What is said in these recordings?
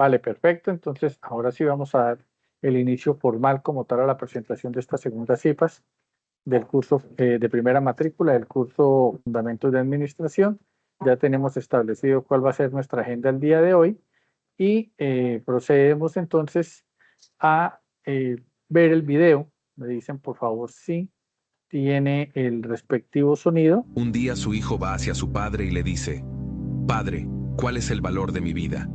Vale, perfecto. Entonces, ahora sí vamos a dar el inicio formal como tal a la presentación de estas segundas CIPAS del curso de primera matrícula del curso Fundamentos de Administración. Ya tenemos establecido cuál va a ser nuestra agenda el día de hoy y procedemos entonces a ver el video. Me dicen, por favor, si tiene el respectivo sonido. Un día su hijo va hacia su padre y le dice, «Padre, ¿cuál es el valor de mi vida?»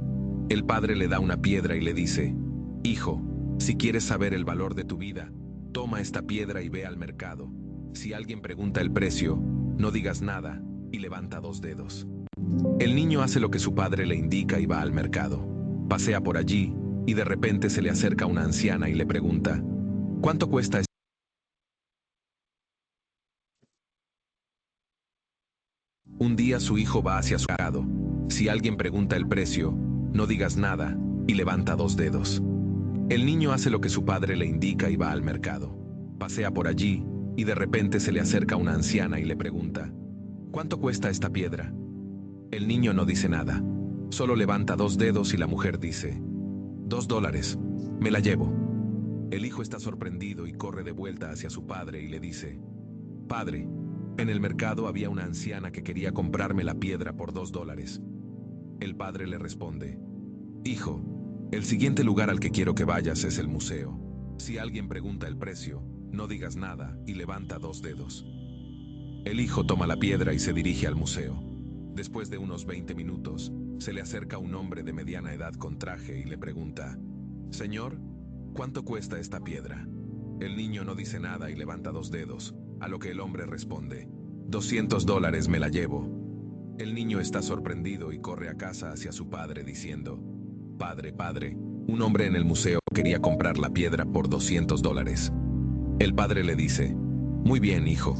El padre le da una piedra y le dice, «Hijo, si quieres saber el valor de tu vida, toma esta piedra y ve al mercado. Si alguien pregunta el precio, no digas nada y levanta 2 dedos». El niño hace lo que su padre le indica y va al mercado. Pasea por allí y de repente se le acerca una anciana y le pregunta, «¿Cuánto cuesta esta?» Un día su hijo va hacia su mercado. Si alguien pregunta el precio, no digas nada y levanta 2 dedos. El niño hace lo que su padre le indica y va al mercado. Pasea por allí y de repente se le acerca una anciana y le pregunta, «¿Cuánto cuesta esta piedra?» El niño no dice nada, solo levanta 2 dedos y la mujer dice, $2, me la llevo. El hijo está sorprendido y corre de vuelta hacia su padre y le dice, «Padre, en el mercado había una anciana que quería comprarme la piedra por $2. El padre le responde, «Hijo, el siguiente lugar al que quiero que vayas es el museo. Si alguien pregunta el precio, no digas nada y levanta 2 dedos». El hijo toma la piedra y se dirige al museo. Después de unos 20 minutos, se le acerca un hombre de mediana edad con traje y le pregunta, «Señor, ¿cuánto cuesta esta piedra?» El niño no dice nada y levanta 2 dedos, a lo que el hombre responde, $200 me la llevo. El niño está sorprendido y corre a casa hacia su padre diciendo, «Padre, padre, un hombre en el museo quería comprar la piedra por $200. El padre le dice, «Muy bien, hijo.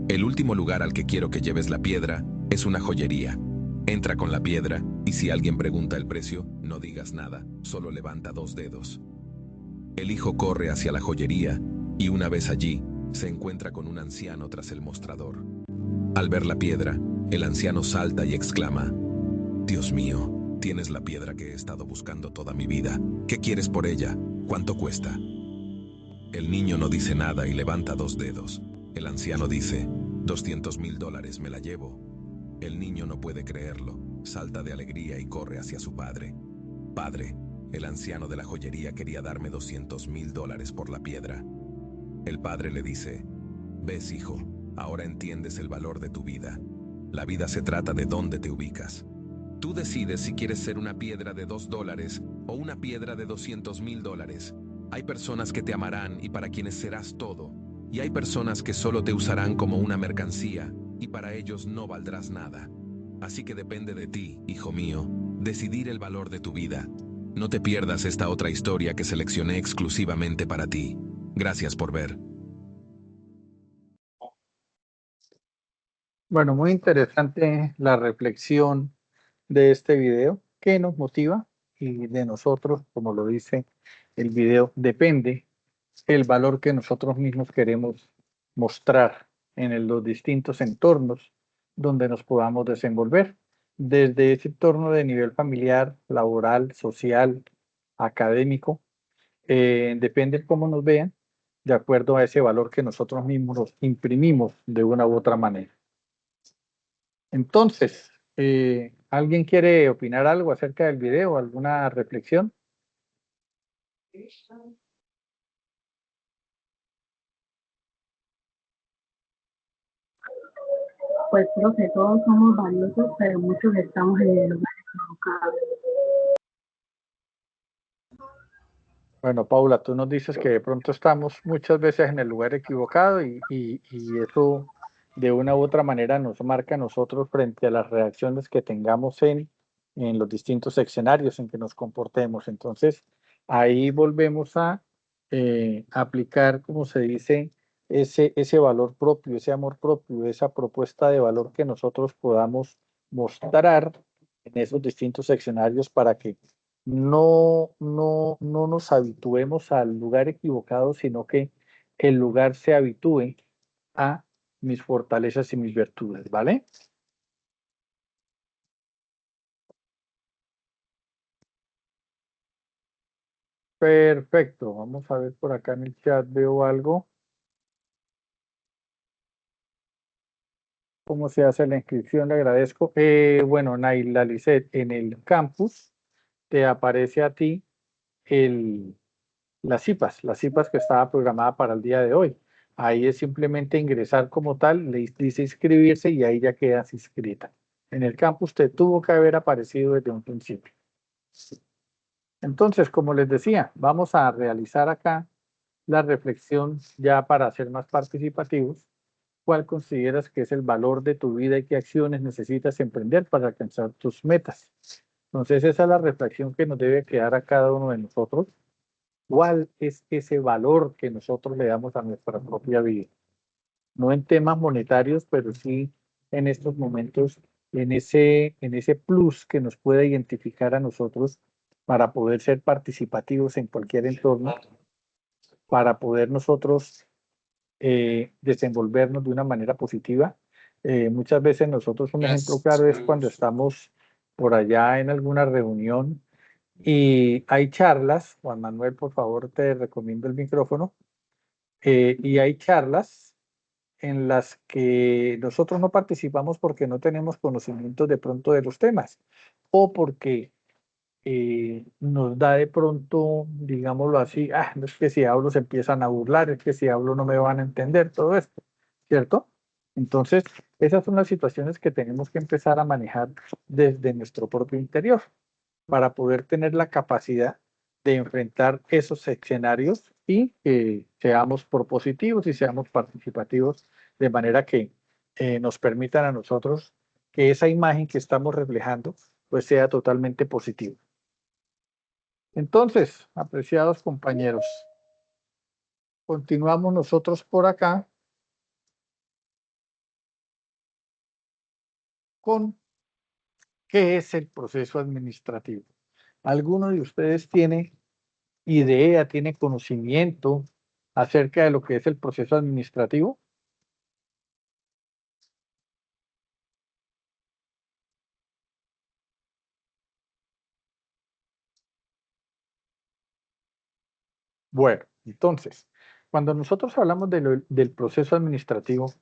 El último lugar al que quiero que lleves la piedra es una joyería. Entra con la piedra y si alguien pregunta el precio, no digas nada, solo levanta 2 dedos». El hijo corre hacia la joyería y una vez allí, se encuentra con un anciano tras el mostrador. Al ver la piedra, el anciano salta y exclama, «Dios mío, tienes la piedra que he estado buscando toda mi vida. ¿Qué quieres por ella? ¿Cuánto cuesta?» El niño no dice nada y levanta 2 dedos. El anciano dice, $200,000 me la llevo. El niño no puede creerlo, salta de alegría y corre hacia su padre. «Padre, el anciano de la joyería quería darme $200,000 por la piedra». El padre le dice, «Ves, hijo, ahora entiendes el valor de tu vida. La vida se trata de dónde te ubicas. Tú decides si quieres ser una piedra de $2 o una piedra de $200,000. Hay personas que te amarán y para quienes serás todo, y hay personas que solo te usarán como una mercancía y para ellos no valdrás nada. Así que depende de ti, hijo mío, decidir el valor de tu vida. No te pierdas esta otra historia que seleccioné exclusivamente para ti. Gracias por ver. Bueno, muy interesante la reflexión de este video que nos motiva y de nosotros, como lo dice el video, depende el valor que nosotros mismos queremos mostrar en los distintos entornos donde nos podamos desenvolver, desde ese entorno de nivel familiar, laboral, social, académico, depende cómo nos vean, de acuerdo a ese valor que nosotros mismos nos imprimimos de una u otra manera. Entonces, ¿alguien quiere opinar algo acerca del video? ¿Alguna reflexión? Pues creo que todos somos valiosos, pero muchos estamos en el lugar equivocado. Bueno, Paula, tú nos dices que de pronto estamos muchas veces en el lugar equivocado y eso de una u otra manera nos marca a nosotros frente a las reacciones que tengamos en los distintos escenarios en que nos comportemos. Entonces, ahí volvemos a aplicar, como se dice, ese valor propio, ese amor propio, esa propuesta de valor que nosotros podamos mostrar en esos distintos escenarios para que no nos habituemos al lugar equivocado, sino que el lugar se habitúe a mis fortalezas y mis virtudes, ¿vale? Perfecto. Vamos a ver por acá en el chat, veo algo. ¿Cómo se hace la inscripción? Le agradezco. Bueno, Naila Lisset, en el campus te aparece a ti las CIPAS que estaba programada para el día de hoy. Ahí es simplemente ingresar como tal, le dice inscribirse y ahí ya quedas inscrita. En el campus te tuvo que haber aparecido desde un principio. Entonces, como les decía, vamos a realizar acá la reflexión ya para ser más participativos. ¿Cuál consideras que es el valor de tu vida y qué acciones necesitas emprender para alcanzar tus metas? Entonces, esa es la reflexión que nos debe quedar a cada uno de nosotros. ¿Cuál es ese valor que nosotros le damos a nuestra propia vida? No en temas monetarios, pero sí en estos momentos, en ese plus que nos pueda identificar a nosotros para poder ser participativos en cualquier entorno, para poder nosotros desenvolvernos de una manera positiva. Muchas veces nosotros, un ejemplo claro es cuando estamos por allá en alguna reunión y hay charlas. Juan Manuel, por favor, te recomiendo el micrófono. Y hay charlas en las que nosotros no participamos porque no tenemos conocimiento de pronto de los temas o porque nos da de pronto, digámoslo así, no es que si hablo se empiezan a burlar, es que si hablo no me van a entender, todo esto, ¿cierto? Entonces, esas son las situaciones que tenemos que empezar a manejar desde nuestro propio interior para poder tener la capacidad de enfrentar esos escenarios y que seamos propositivos y seamos participativos de manera que nos permitan a nosotros que esa imagen que estamos reflejando pues sea totalmente positiva. Entonces, apreciados compañeros, continuamos nosotros por acá con qué es el proceso administrativo. ¿Alguno de ustedes tiene idea, tiene conocimiento acerca de lo que es el proceso administrativo? Bueno, entonces, cuando nosotros hablamos del proceso administrativo,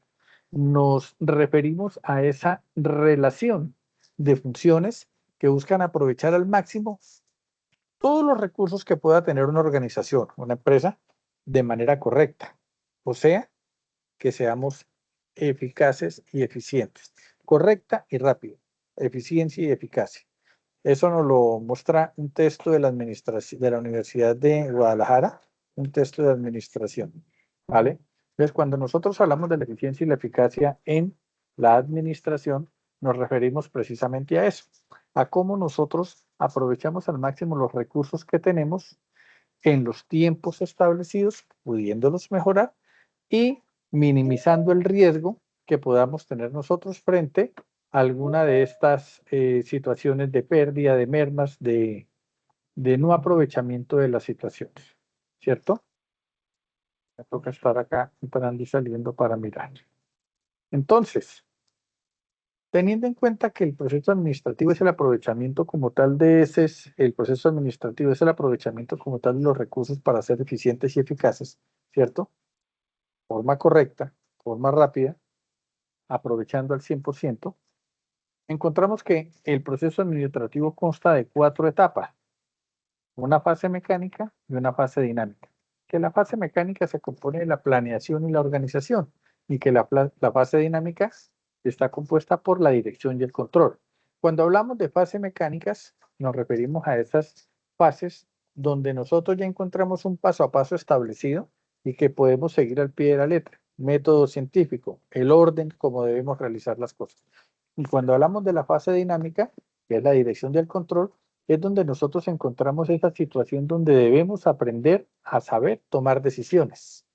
nos referimos a esa relación de funciones que buscan aprovechar al máximo todos los recursos que pueda tener una organización, una empresa, de manera correcta. O sea, que seamos eficaces y eficientes. Correcta y rápido. Eficiencia y eficacia. Eso nos lo muestra un texto de la administración de la Universidad de Guadalajara, un texto de administración, ¿vale? Entonces, cuando nosotros hablamos de la eficiencia y la eficacia en la administración, nos referimos precisamente a eso, a cómo nosotros aprovechamos al máximo los recursos que tenemos en los tiempos establecidos, pudiéndolos mejorar y minimizando el riesgo que podamos tener nosotros frente a alguna de estas situaciones de pérdida, de mermas, de no aprovechamiento de las situaciones, ¿cierto? Me toca estar acá entrando y saliendo para mirar. Entonces, teniendo en cuenta que el proceso administrativo es el aprovechamiento como tal el proceso administrativo es el aprovechamiento como tal de los recursos para ser eficientes y eficaces, ¿cierto? Forma correcta, forma rápida, aprovechando al 100%, encontramos que el proceso administrativo consta de 4 etapas, una fase mecánica y una fase dinámica. Que la fase mecánica se compone de la planeación y la organización, y que la fase dinámica está compuesta por la dirección y el control. Cuando hablamos de fase mecánicas, nos referimos a esas fases donde nosotros ya encontramos un paso a paso establecido y que podemos seguir al pie de la letra. Método científico, el orden como debemos realizar las cosas. Y cuando hablamos de la fase dinámica, que es la dirección del control, es donde nosotros encontramos esa situación donde debemos aprender a saber tomar decisiones.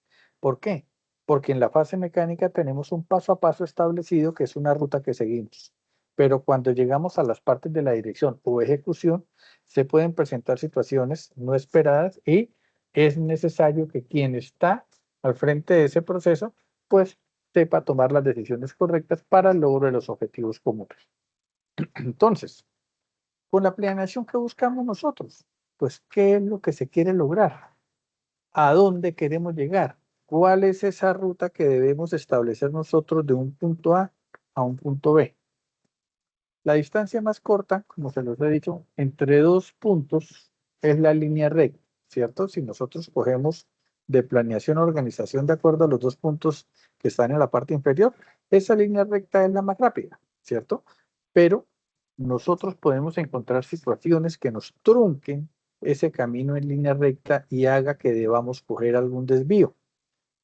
¿Por qué? Porque en la fase mecánica tenemos un paso a paso establecido que es una ruta que seguimos. Pero cuando llegamos a las partes de la dirección o ejecución, se pueden presentar situaciones no esperadas y es necesario que quien está al frente de ese proceso, pues sepa tomar las decisiones correctas para el logro de los objetivos comunes. Entonces, con la planeación que buscamos nosotros, pues, ¿qué es lo que se quiere lograr? ¿A dónde queremos llegar? ¿Cuál es esa ruta que debemos establecer nosotros de un punto a un punto B? La distancia más corta, como se los he dicho, entre dos puntos es la línea recta, ¿cierto? Si nosotros cogemos de planeación a organización de acuerdo a los dos puntos que están en la parte inferior, esa línea recta es la más rápida, ¿cierto? Pero nosotros podemos encontrar situaciones que nos trunquen ese camino en línea recta y haga que debamos coger algún desvío.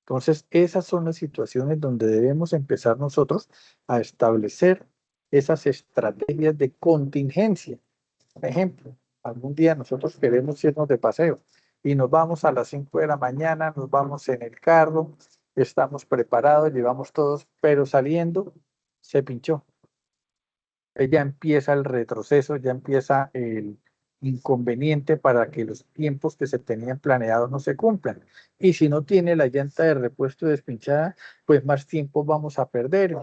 Entonces, esas son las situaciones donde debemos empezar nosotros a establecer esas estrategias de contingencia. Por ejemplo, algún día nosotros queremos irnos de paseo y nos vamos a las 5 de la mañana, nos vamos en el carro, estamos preparados, llevamos todos, pero saliendo se pinchó. Ya empieza el retroceso, ya empieza el inconveniente para que los tiempos que se tenían planeados no se cumplan. Y si no tiene la llanta de repuesto despinchada, pues más tiempo vamos a perder.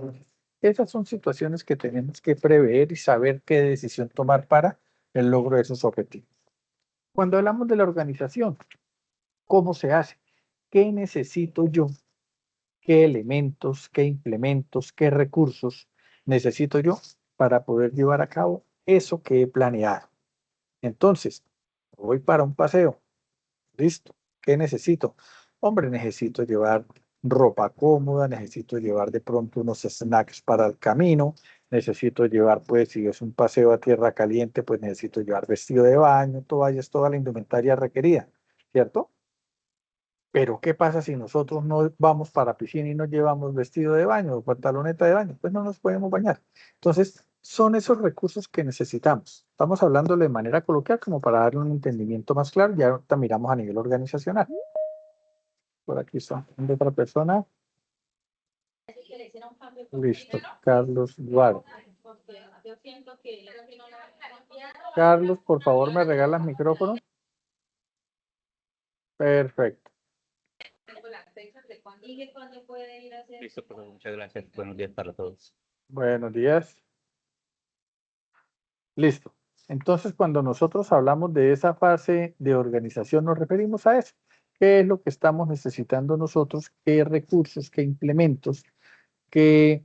Esas son situaciones que tenemos que prever y saber qué decisión tomar para el logro de esos objetivos. Cuando hablamos de la organización, ¿cómo se hace? ¿Qué necesito yo? ¿Qué elementos, qué implementos, qué recursos necesito yo para poder llevar a cabo eso que he planeado? Entonces, voy para un paseo. Listo. ¿Qué necesito? Hombre, necesito llevar ropa cómoda, necesito llevar de pronto unos snacks para el camino, necesito llevar, pues, si es un paseo a tierra caliente, pues necesito llevar vestido de baño, toallas, toda la indumentaria requerida, ¿cierto? Pero ¿qué pasa si nosotros no vamos para piscina y no llevamos vestido de baño o pantaloneta de baño? Pues no nos podemos bañar. Entonces, son esos recursos que necesitamos. Estamos hablando de manera coloquial como para darle un entendimiento más claro. Ya ahorita miramos a nivel organizacional. Por aquí está otra persona. Listo, Carlos Duarte. Carlos, por favor, ¿me regalas micrófono? Perfecto. Listo, pues muchas gracias. Buenos días para todos. Buenos días. Listo. Entonces, cuando nosotros hablamos de esa fase de organización, nos referimos a eso. ¿Qué es lo que estamos necesitando nosotros? ¿Qué recursos, qué implementos, qué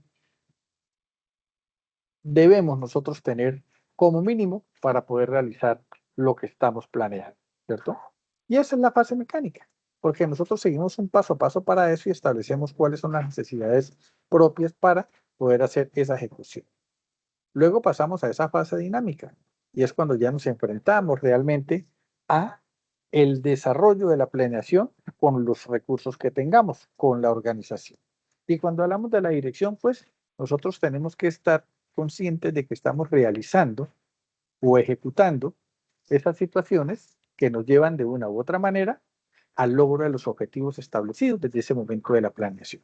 debemos nosotros tener como mínimo para poder realizar lo que estamos planeando, ¿cierto? Y esa es la fase mecánica, porque nosotros seguimos un paso a paso para eso y establecemos cuáles son las necesidades propias para poder hacer esa ejecución. Luego pasamos a esa fase dinámica y es cuando ya nos enfrentamos realmente a el desarrollo de la planeación con los recursos que tengamos, con la organización. Y cuando hablamos de la dirección, pues nosotros tenemos que estar conscientes de que estamos realizando o ejecutando esas situaciones que nos llevan de una u otra manera al logro de los objetivos establecidos desde ese momento de la planeación.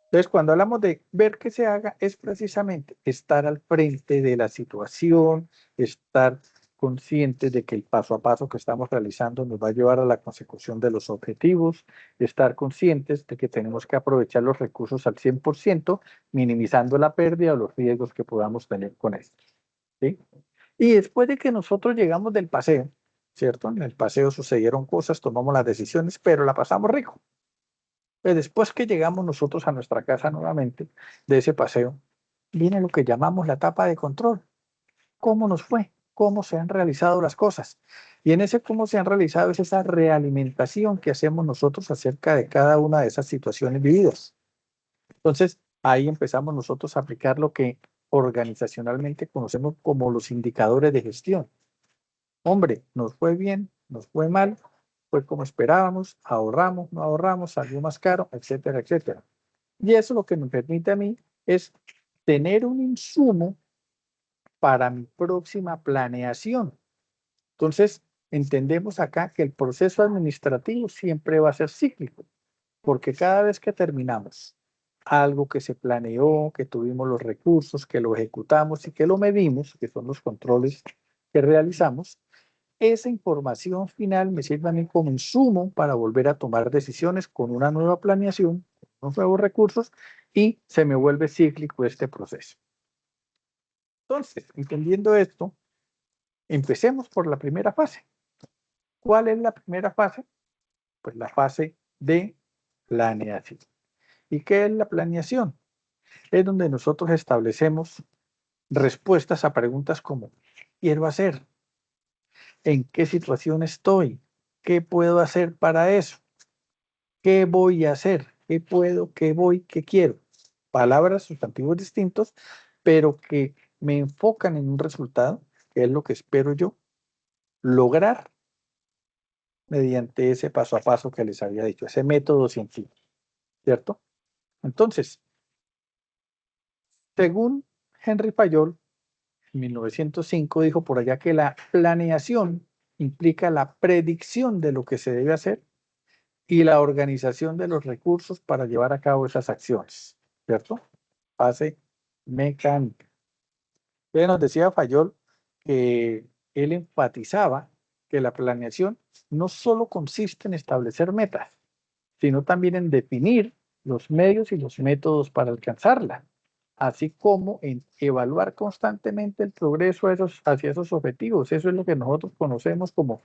Entonces, cuando hablamos de ver qué se haga, es precisamente estar al frente de la situación, estar conscientes de que el paso a paso que estamos realizando nos va a llevar a la consecución de los objetivos, estar conscientes de que tenemos que aprovechar los recursos al 100%, minimizando la pérdida o los riesgos que podamos tener con esto, ¿sí? Y después de que nosotros llegamos del paseo, ¿cierto? En el paseo sucedieron cosas, tomamos las decisiones, pero la pasamos rico. Después que llegamos nosotros a nuestra casa nuevamente de ese paseo, viene lo que llamamos la etapa de control. ¿Cómo nos fue? ¿Cómo se han realizado las cosas? Y en ese cómo se han realizado es esa realimentación que hacemos nosotros acerca de cada una de esas situaciones vividas. Entonces, ahí empezamos nosotros a aplicar lo que organizacionalmente conocemos como los indicadores de gestión. Hombre, nos fue bien, nos fue mal, fue como esperábamos, ahorramos, no ahorramos, salió más caro, etcétera, etcétera. Y eso lo que me permite a mí es tener un insumo para mi próxima planeación. Entonces, entendemos acá que el proceso administrativo siempre va a ser cíclico, porque cada vez que terminamos algo que se planeó, que tuvimos los recursos, que lo ejecutamos y que lo medimos, que son los controles que realizamos, esa información final me sirve a mí como insumo para volver a tomar decisiones con una nueva planeación, con nuevos recursos y se me vuelve cíclico este proceso. Entonces, entendiendo esto, Empecemos por la primera fase. ¿Cuál es la primera fase? Pues la fase de planeación. ¿Y qué es la planeación? Es donde nosotros establecemos respuestas a preguntas como ¿qué quiero hacer? ¿En qué situación estoy? ¿Qué puedo hacer para eso? ¿Qué voy a hacer? ¿Qué puedo? ¿Qué voy? ¿Qué quiero? Palabras, sustantivos distintos, pero que me enfocan en un resultado, que es lo que espero yo lograr mediante ese paso a paso que les había dicho, ese método científico, ¿cierto? Entonces, según Henry Fayol, en 1905 dijo por allá que la planeación implica la predicción de lo que se debe hacer y la organización de los recursos para llevar a cabo esas acciones, ¿cierto? Fase mecánica. Entonces nos decía Fayol que él enfatizaba que la planeación no solo consiste en establecer metas, sino también en definir los medios y los métodos para alcanzarla, así como en evaluar constantemente el progreso hacia esos objetivos. Eso es lo que nosotros conocemos como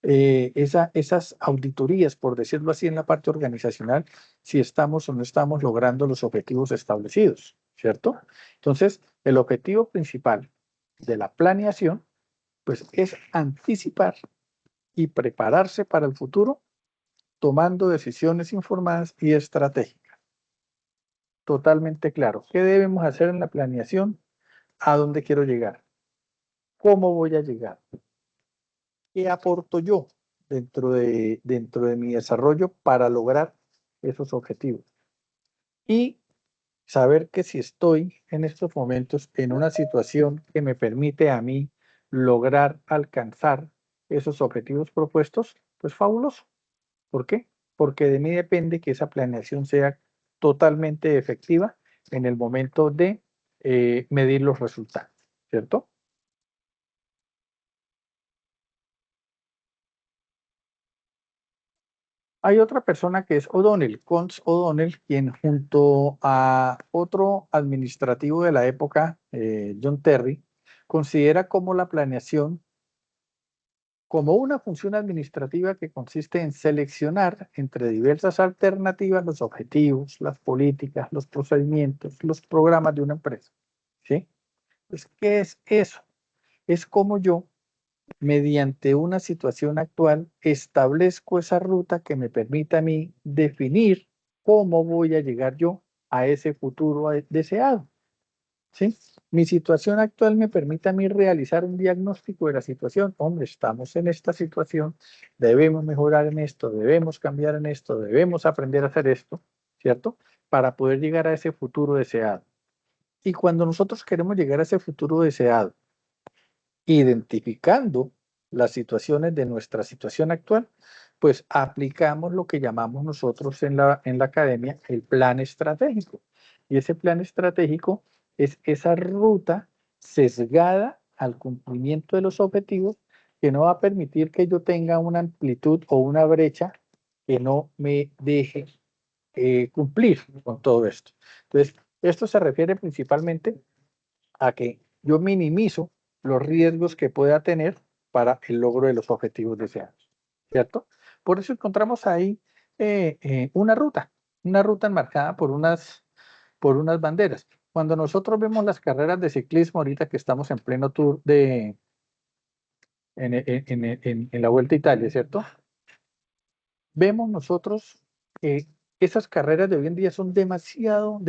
esas auditorías, por decirlo así, en la parte organizacional, si estamos o no estamos logrando los objetivos establecidos, ¿cierto? Entonces, el objetivo principal de la planeación, pues, es anticipar y prepararse para el futuro tomando decisiones informadas y estratégicas. Totalmente claro. ¿Qué debemos hacer en la planeación? ¿A dónde quiero llegar? ¿Cómo voy a llegar? ¿Qué aporto yo dentro de mi desarrollo para lograr esos objetivos? Y saber que si estoy en estos momentos en una situación que me permite a mí lograr alcanzar esos objetivos propuestos, pues fabuloso. ¿Por qué? Porque de mí depende que esa planeación sea totalmente efectiva en el momento de medir los resultados, ¿cierto? Hay otra persona que es O'Donnell, Cons O'Donnell, quien junto a otro administrativo de la época, John Terry, considera como la planeación como una función administrativa que consiste en seleccionar entre diversas alternativas los objetivos, las políticas, los procedimientos, los programas de una empresa. ¿Sí? Pues, ¿qué es eso? Es como yo, mediante una situación actual, establezco esa ruta que me permita a mí definir cómo voy a llegar yo a ese futuro deseado. ¿Sí? Mi situación actual me permite a mí realizar un diagnóstico de la situación. Hombre, estamos en esta situación, debemos mejorar en esto, debemos cambiar en esto, debemos aprender a hacer esto, ¿cierto? Para poder llegar a ese futuro deseado. Y cuando nosotros queremos llegar a ese futuro deseado, identificando las situaciones de nuestra situación actual, pues aplicamos lo que llamamos nosotros en la academia el plan estratégico. Y ese plan estratégico es esa ruta sesgada al cumplimiento de los objetivos que no va a permitir que yo tenga una amplitud o una brecha que no me deje cumplir con todo esto. Entonces, esto se refiere principalmente a que yo minimizo los riesgos que pueda tener para el logro de los objetivos deseados, ¿cierto? Por eso encontramos ahí una ruta enmarcada por unas banderas. Cuando nosotros vemos las carreras de ciclismo, ahorita que estamos en pleno tour en la Vuelta a Italia, ¿cierto? Vemos nosotros que esas carreras de hoy en día son demasiado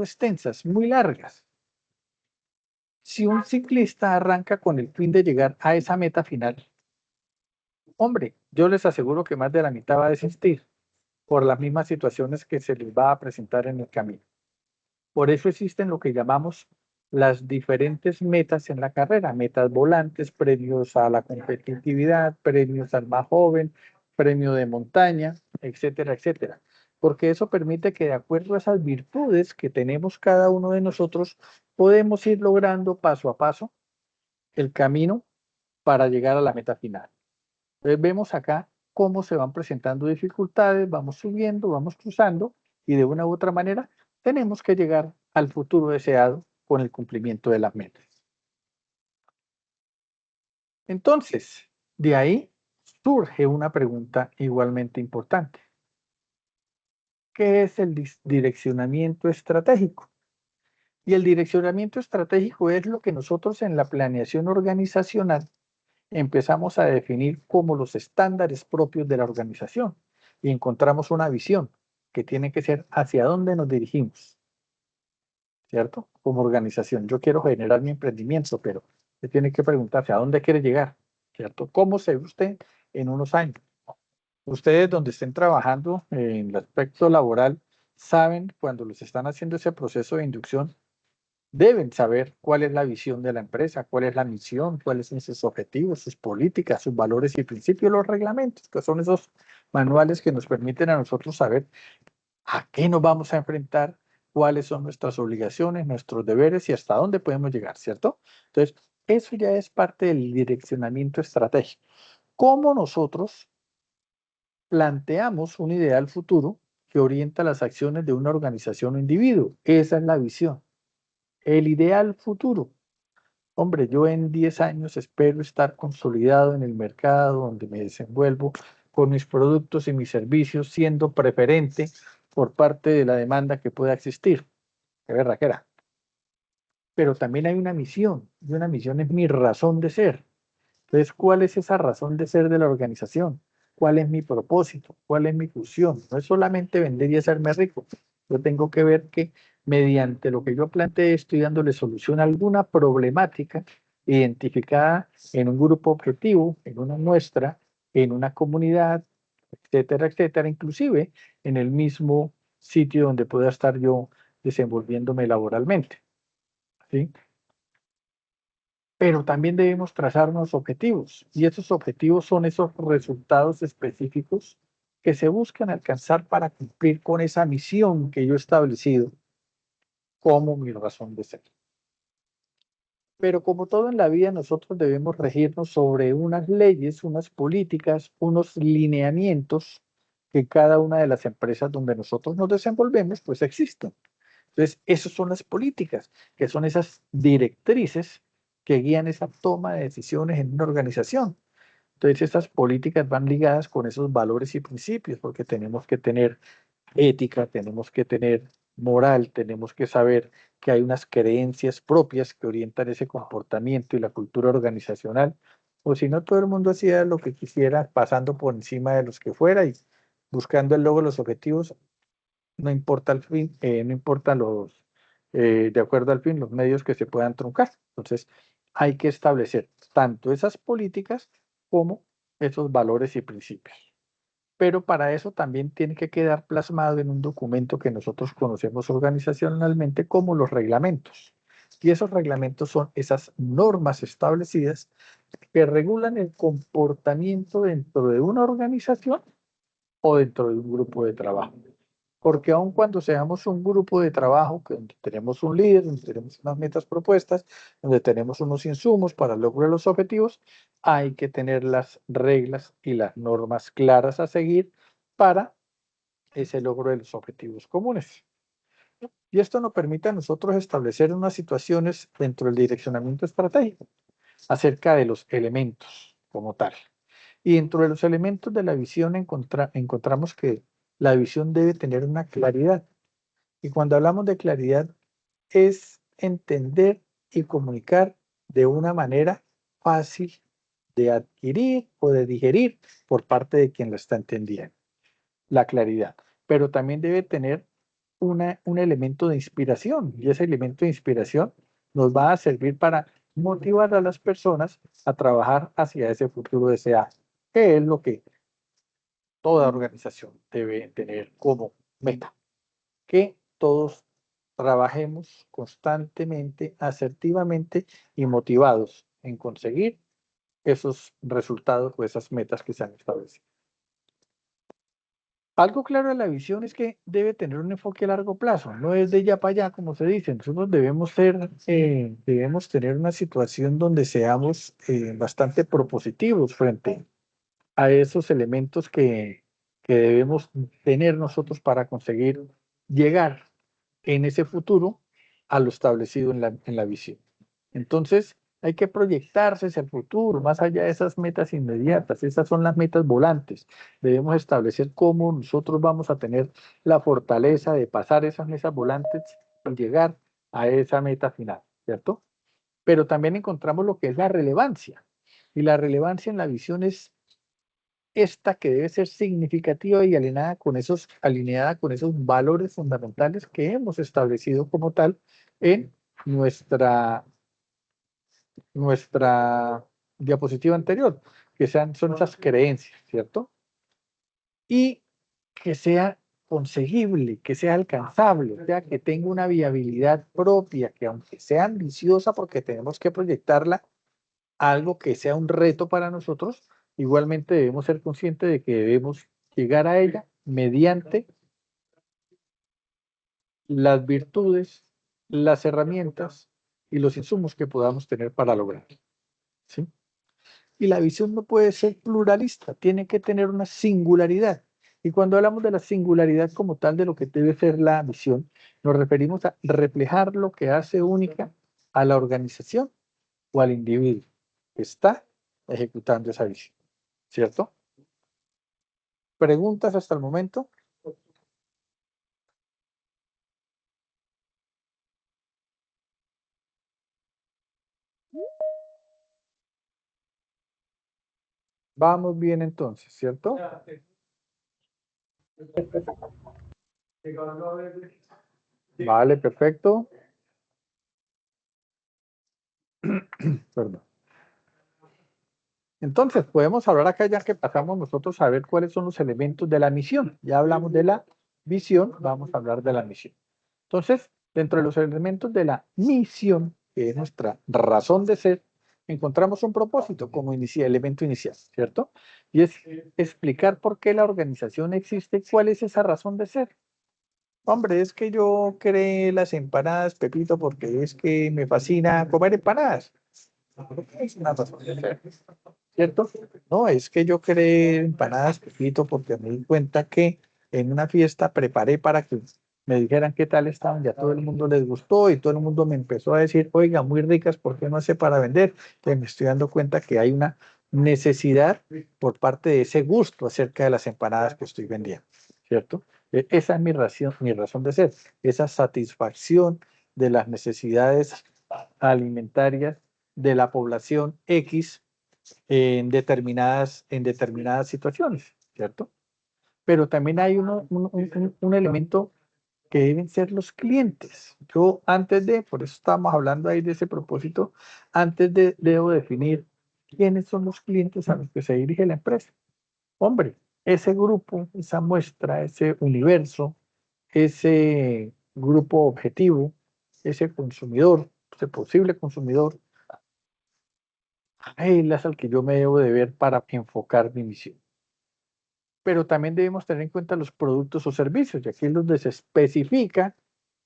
extensas, muy largas. Si un ciclista arranca con el fin de llegar a esa meta final, hombre, yo les aseguro que más de la mitad va a desistir por las mismas situaciones que se les va a presentar en el camino. Por eso existen lo que llamamos las diferentes metas en la carrera, metas volantes, premios a la competitividad, premios al más joven, premio de montaña, etcétera, etcétera. Porque eso permite que de acuerdo a esas virtudes que tenemos cada uno de nosotros, podemos ir logrando paso a paso el camino para llegar a la meta final. Entonces vemos acá cómo se van presentando dificultades, vamos subiendo, vamos cruzando y de una u otra manera tenemos que llegar al futuro deseado con el cumplimiento de las metas. Entonces, de ahí surge una pregunta igualmente importante. ¿Qué es el direccionamiento estratégico? Y el direccionamiento estratégico es lo que nosotros en la planeación organizacional empezamos a definir como los estándares propios de la organización y encontramos una visión que tiene que ser hacia dónde nos dirigimos, ¿cierto? Como organización. Yo quiero generar mi emprendimiento, pero usted tiene que preguntarse a dónde quiere llegar, ¿cierto? ¿Cómo se ve usted en unos años? Ustedes donde estén trabajando en el aspecto laboral, saben cuando les están haciendo ese proceso de inducción, deben saber cuál es la visión de la empresa, cuál es la misión, cuáles son sus objetivos, sus políticas, sus valores y principios, los reglamentos, que son esos manuales que nos permiten a nosotros saber a qué nos vamos a enfrentar, cuáles son nuestras obligaciones, nuestros deberes y hasta dónde podemos llegar, ¿cierto? Entonces, eso ya es parte del direccionamiento estratégico. ¿Cómo nosotros planteamos un ideal futuro que orienta las acciones de una organización o individuo? Esa es la visión. El ideal futuro. Hombre, yo en 10 años espero estar consolidado en el mercado donde me desenvuelvo con mis productos y mis servicios, siendo preferente por parte de la demanda que pueda existir. Qué berraquera. Pero también hay una misión, y una misión es mi razón de ser. Entonces, ¿cuál es esa razón de ser de la organización? ¿Cuál es mi propósito? ¿Cuál es mi función? No es solamente vender y hacerme rico. Yo tengo que ver que mediante lo que yo planteé estoy dándole solución a alguna problemática identificada en un grupo objetivo, en una muestra, en una comunidad, etcétera, etcétera, inclusive en el mismo sitio donde pueda estar yo desenvolviéndome laboralmente. ¿Sí? Pero también debemos trazarnos objetivos y esos objetivos son esos resultados específicos que se buscan alcanzar para cumplir con esa misión que yo he establecido como mi razón de ser. Pero como todo en la vida, nosotros debemos regirnos sobre unas leyes, unas políticas, unos lineamientos que cada una de las empresas donde nosotros nos desenvolvemos, pues existen. Entonces, esas son las políticas, que son esas directrices que guían esa toma de decisiones en una organización. Entonces, estas políticas van ligadas con esos valores y principios, porque tenemos que tener ética, tenemos que tener moral, tenemos que saber que hay unas creencias propias que orientan ese comportamiento y la cultura organizacional, o si no, todo el mundo hacía lo que quisiera, pasando por encima de los que fuera y buscando el logro de los objetivos, no importa el fin, no importa de acuerdo al fin, los medios que se puedan truncar. Entonces, hay que establecer tanto esas políticas como esos valores y principios. Pero para eso también tiene que quedar plasmado en un documento que nosotros conocemos organizacionalmente como los reglamentos. Y esos reglamentos son esas normas establecidas que regulan el comportamiento dentro de una organización o dentro de un grupo de trabajo. Porque aun cuando seamos un grupo de trabajo, donde tenemos un líder, donde tenemos unas metas propuestas, donde tenemos unos insumos para lograr los objetivos, hay que tener las reglas y las normas claras a seguir para ese logro de los objetivos comunes. Y esto nos permite a nosotros establecer unas situaciones dentro del direccionamiento estratégico acerca de los elementos como tal. Y dentro de los elementos de la visión encontramos que la visión debe tener una claridad. Y cuando hablamos de claridad es entender y comunicar de una manera fácil de adquirir o de digerir por parte de quien la está entendiendo. La claridad. Pero también debe tener un elemento de inspiración y ese elemento de inspiración nos va a servir para motivar a las personas a trabajar hacia ese futuro deseado, que es lo que toda organización debe tener como meta, que todos trabajemos constantemente, asertivamente y motivados en conseguir esos resultados o esas metas que se han establecido. Algo claro de la visión es que debe tener un enfoque a largo plazo, no es de ya para allá, como se dice. Nosotros debemos tener una situación donde seamos bastante propositivos frente a esos elementos que debemos tener nosotros para conseguir llegar en ese futuro a lo establecido en la visión. Entonces, Hay que proyectarse hacia el futuro, más allá de esas metas inmediatas. Esas son las metas volantes. Debemos establecer cómo nosotros vamos a tener la fortaleza de pasar esas metas volantes y llegar a esa meta final, ¿cierto? Pero también encontramos lo que es la relevancia. Y la relevancia en la visión es esta que debe ser significativa y alineada con esos valores fundamentales que hemos establecido como tal en nuestra diapositiva anterior, que son esas creencias, ¿cierto? Y que sea conseguible, que sea alcanzable, o sea, que tenga una viabilidad propia, que aunque sea ambiciosa, porque tenemos que proyectarla a algo que sea un reto para nosotros, igualmente debemos ser conscientes de que debemos llegar a ella mediante las virtudes, las herramientas y los insumos que podamos tener para lograrlo, ¿sí? Y la visión no puede ser pluralista, tiene que tener una singularidad. Y cuando hablamos de la singularidad como tal de lo que debe ser la visión, nos referimos a reflejar lo que hace única a la organización o al individuo que está ejecutando esa visión, ¿cierto? ¿Preguntas hasta el momento? Vamos bien entonces, ¿cierto? Vale, perfecto. Perdón. Entonces, podemos hablar acá ya que pasamos nosotros a ver cuáles son los elementos de la misión. Ya hablamos de la visión, vamos a hablar de la misión. Entonces, dentro de los elementos de la misión, que es nuestra razón de ser, encontramos un propósito como elemento inicial, ¿cierto? Y es explicar por qué la organización existe, cuál es esa razón de ser. Hombre, es que yo creé las empanadas, Pepito, porque es que me fascina comer empanadas. Es una razón de ser, ¿cierto? No, es que yo creé empanadas, Pepito, porque me di cuenta que en una fiesta preparé para que me dijeran qué tal estaban, ya todo el mundo les gustó y todo el mundo me empezó a decir, oiga, muy ricas, ¿por qué no hace para vender? Entonces me estoy dando cuenta que hay una necesidad por parte de ese gusto acerca de las empanadas que estoy vendiendo, ¿cierto? Esa es mi razón de ser, esa satisfacción de las necesidades alimentarias de la población X en determinadas situaciones, ¿cierto? Pero también hay un elemento que deben ser los clientes. Yo por eso estamos hablando ahí de ese propósito, debo definir quiénes son los clientes a los que se dirige la empresa. Hombre, ese grupo, esa muestra, ese universo, ese grupo objetivo, ese consumidor, ese posible consumidor, a él es al que yo me debo de ver para enfocar mi misión. Pero también debemos tener en cuenta los productos o servicios, y aquí es donde se especifica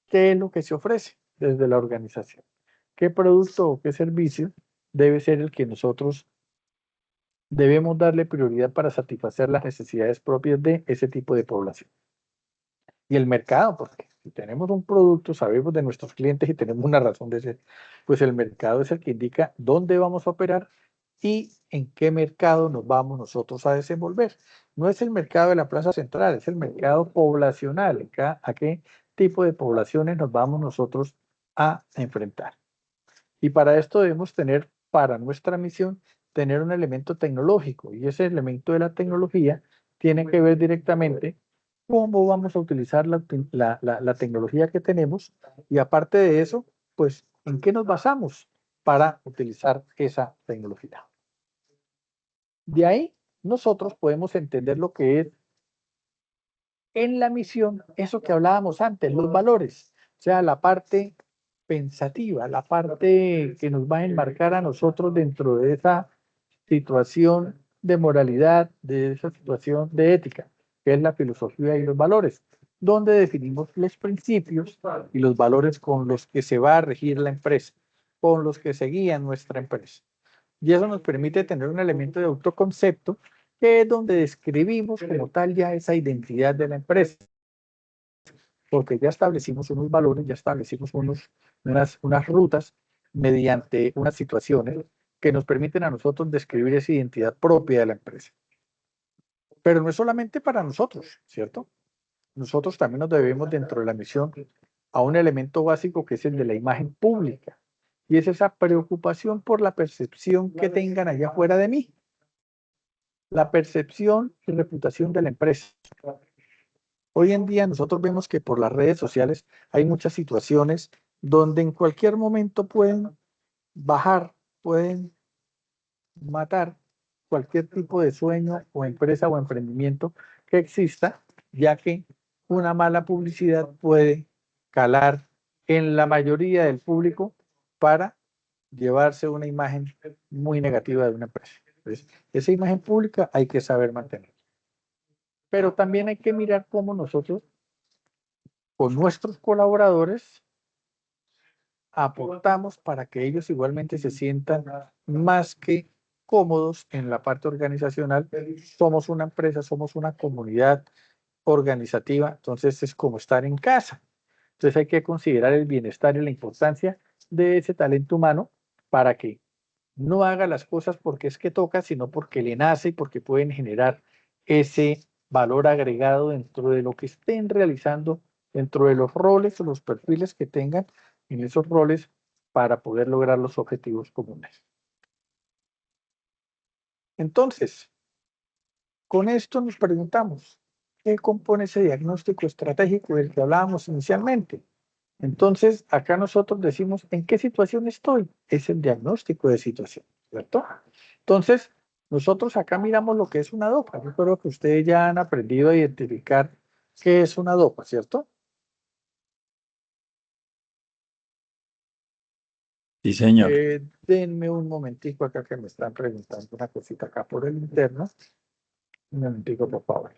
qué es lo que se ofrece desde la organización. ¿Qué producto o qué servicio debe ser el que nosotros debemos darle prioridad para satisfacer las necesidades propias de ese tipo de población? Y el mercado, porque si tenemos un producto, sabemos de nuestros clientes y tenemos una razón de ser, pues el mercado es el que indica dónde vamos a operar y en qué mercado nos vamos nosotros a desenvolver. No es el mercado de la plaza central, es el mercado poblacional, a qué tipo de poblaciones nos vamos nosotros a enfrentar. Y para esto debemos tener, para nuestra misión, tener un elemento tecnológico, y ese elemento de la tecnología tiene que ver directamente cómo vamos a utilizar la tecnología que tenemos, y aparte de eso, pues, ¿en qué nos basamos para utilizar esa tecnología? De ahí, nosotros podemos entender lo que es en la misión, eso que hablábamos antes, los valores, o sea, la parte pensativa, la parte que nos va a enmarcar a nosotros dentro de esa situación de moralidad, de esa situación de ética, que es la filosofía y los valores, donde definimos los principios y los valores con los que se va a regir la empresa, con los que se guía nuestra empresa. Y eso nos permite tener un elemento de autoconcepto, que es donde describimos como tal ya esa identidad de la empresa, porque ya establecimos unos valores, ya establecimos unas rutas mediante unas situaciones que nos permiten a nosotros describir esa identidad propia de la empresa. Pero no es solamente para nosotros, ¿cierto? Nosotros también nos debemos dentro de la misión a un elemento básico que es el de la imagen pública. Y es esa preocupación por la percepción que tengan allá afuera de mí. La percepción y reputación de la empresa. Hoy en día nosotros vemos que por las redes sociales hay muchas situaciones donde en cualquier momento pueden bajar, pueden matar cualquier tipo de sueño o empresa o emprendimiento que exista, ya que una mala publicidad puede calar en la mayoría del público para llevarse una imagen muy negativa de una empresa. Entonces, esa imagen pública hay que saber mantener. Pero también hay que mirar cómo nosotros, con nuestros colaboradores, aportamos para que ellos igualmente se sientan más que cómodos en la parte organizacional. Somos una empresa, somos una comunidad organizativa, entonces es como estar en casa. Entonces hay que considerar el bienestar y la importancia de ese talento humano para que no haga las cosas porque es que toca, sino porque le nace y porque pueden generar ese valor agregado dentro de lo que estén realizando, dentro de los roles o los perfiles que tengan en esos roles para poder lograr los objetivos comunes. Entonces, con esto nos preguntamos, ¿qué compone ese diagnóstico estratégico del que hablábamos inicialmente? Entonces, acá nosotros decimos, ¿en qué situación estoy? Es el diagnóstico de situación, ¿cierto? Entonces, nosotros acá miramos lo que es una DOPA. Yo creo que ustedes ya han aprendido a identificar qué es una DOPA, ¿cierto? Sí, señor. Denme un momentico acá que me están preguntando una cosita acá por el interno. Un momentico, por favor.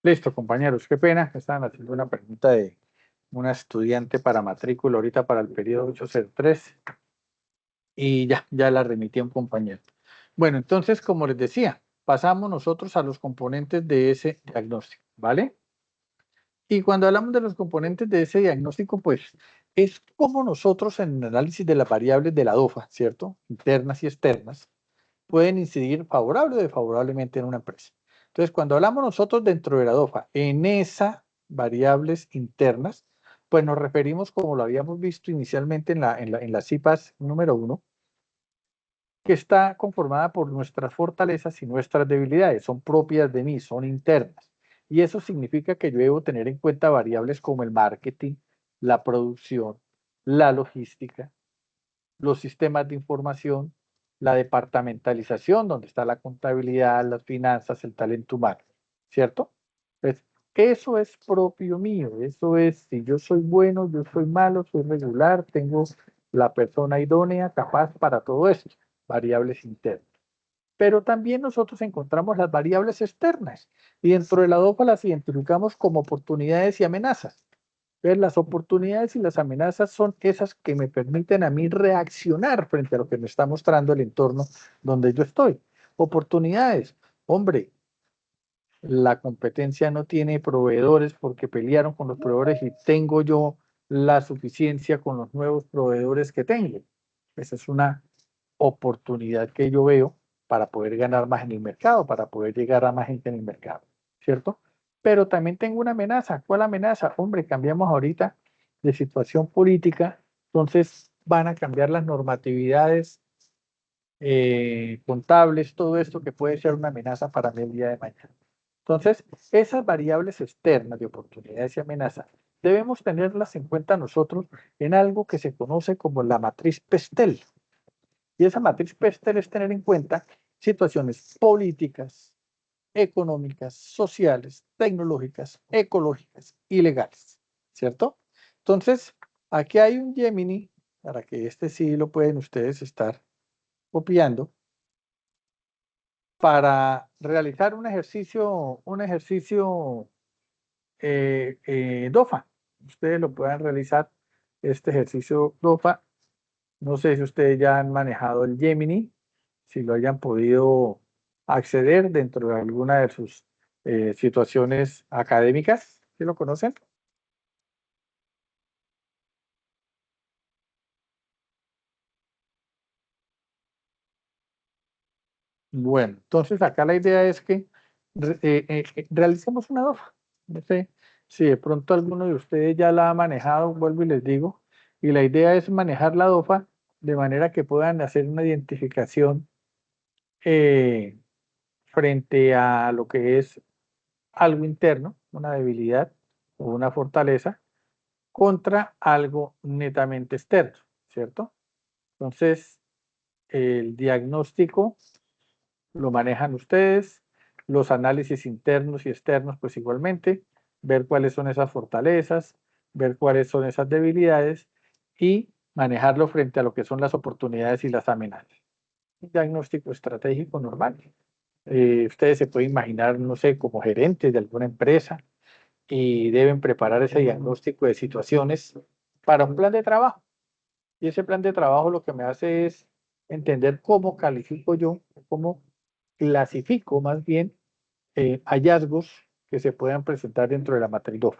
Listo, compañeros, qué pena. Estaban haciendo una pregunta de una estudiante para matrícula ahorita para el periodo 803 y ya la remití a un compañero. Bueno, entonces, como les decía, pasamos nosotros a los componentes de ese diagnóstico, ¿vale? Y cuando hablamos de los componentes de ese diagnóstico, pues es como nosotros en el análisis de las variables de la DOFA, ¿cierto? Internas y externas, pueden incidir favorable o desfavorablemente en una empresa. Entonces, cuando hablamos nosotros dentro de la DOFA, en esas variables internas, pues nos referimos, como lo habíamos visto inicialmente en la CIPAS número 1, que está conformada por nuestras fortalezas y nuestras debilidades, son propias de mí, son internas. Y eso significa que yo debo tener en cuenta variables como el marketing, la producción, la logística, los sistemas de información, la departamentalización, donde está la contabilidad, las finanzas, el talento humano, ¿cierto? Entonces, eso es propio mío, eso es, si yo soy bueno, yo soy malo, soy regular, tengo la persona idónea, capaz para todo esto, variables internas. Pero también nosotros encontramos las variables externas y dentro de la DOFA las identificamos como oportunidades y amenazas. Entonces, las oportunidades y las amenazas son esas que me permiten a mí reaccionar frente a lo que me está mostrando el entorno donde yo estoy. Oportunidades, hombre, la competencia no tiene proveedores porque pelearon con los proveedores y tengo yo la suficiencia con los nuevos proveedores que tengo. Esa es una oportunidad que yo veo para poder ganar más en el mercado, para poder llegar a más gente en el mercado, ¿cierto? Pero también tengo una amenaza. ¿Cuál amenaza? Hombre, cambiamos ahorita de situación política, entonces van a cambiar las normatividades contables, todo esto que puede ser una amenaza para mí el día de mañana. Entonces, esas variables externas de oportunidades y amenazas debemos tenerlas en cuenta nosotros en algo que se conoce como la matriz Pestel. Y esa matriz Pestel es tener en cuenta situaciones políticas, económicas, sociales, tecnológicas, ecológicas y legales, ¿cierto? Entonces, aquí hay un Gemini, para que este sí lo pueden ustedes estar copiando, para realizar un ejercicio DOFA. Ustedes lo puedan realizar, este ejercicio DOFA. No sé si ustedes ya han manejado el Gemini, si lo hayan podido acceder dentro de alguna de sus situaciones académicas. ¿Sí lo conocen? Bueno, entonces acá la idea es que realicemos una DOFA. No sé si de pronto alguno de ustedes ya la ha manejado, vuelvo y les digo, y la idea es manejar la DOFA de manera que puedan hacer una identificación eh, frente a lo que es algo interno, una debilidad o una fortaleza, contra algo netamente externo, ¿cierto? Entonces, el diagnóstico lo manejan ustedes, los análisis internos y externos, pues igualmente, ver cuáles son esas fortalezas, ver cuáles son esas debilidades y manejarlo frente a lo que son las oportunidades y las amenazas. Un diagnóstico estratégico normal. Ustedes se pueden imaginar, no sé, como gerentes de alguna empresa y deben preparar ese diagnóstico de situaciones para un plan de trabajo. Y ese plan de trabajo lo que me hace es entender cómo califico yo, cómo clasifico más bien hallazgos que se puedan presentar dentro de la matriz DOF.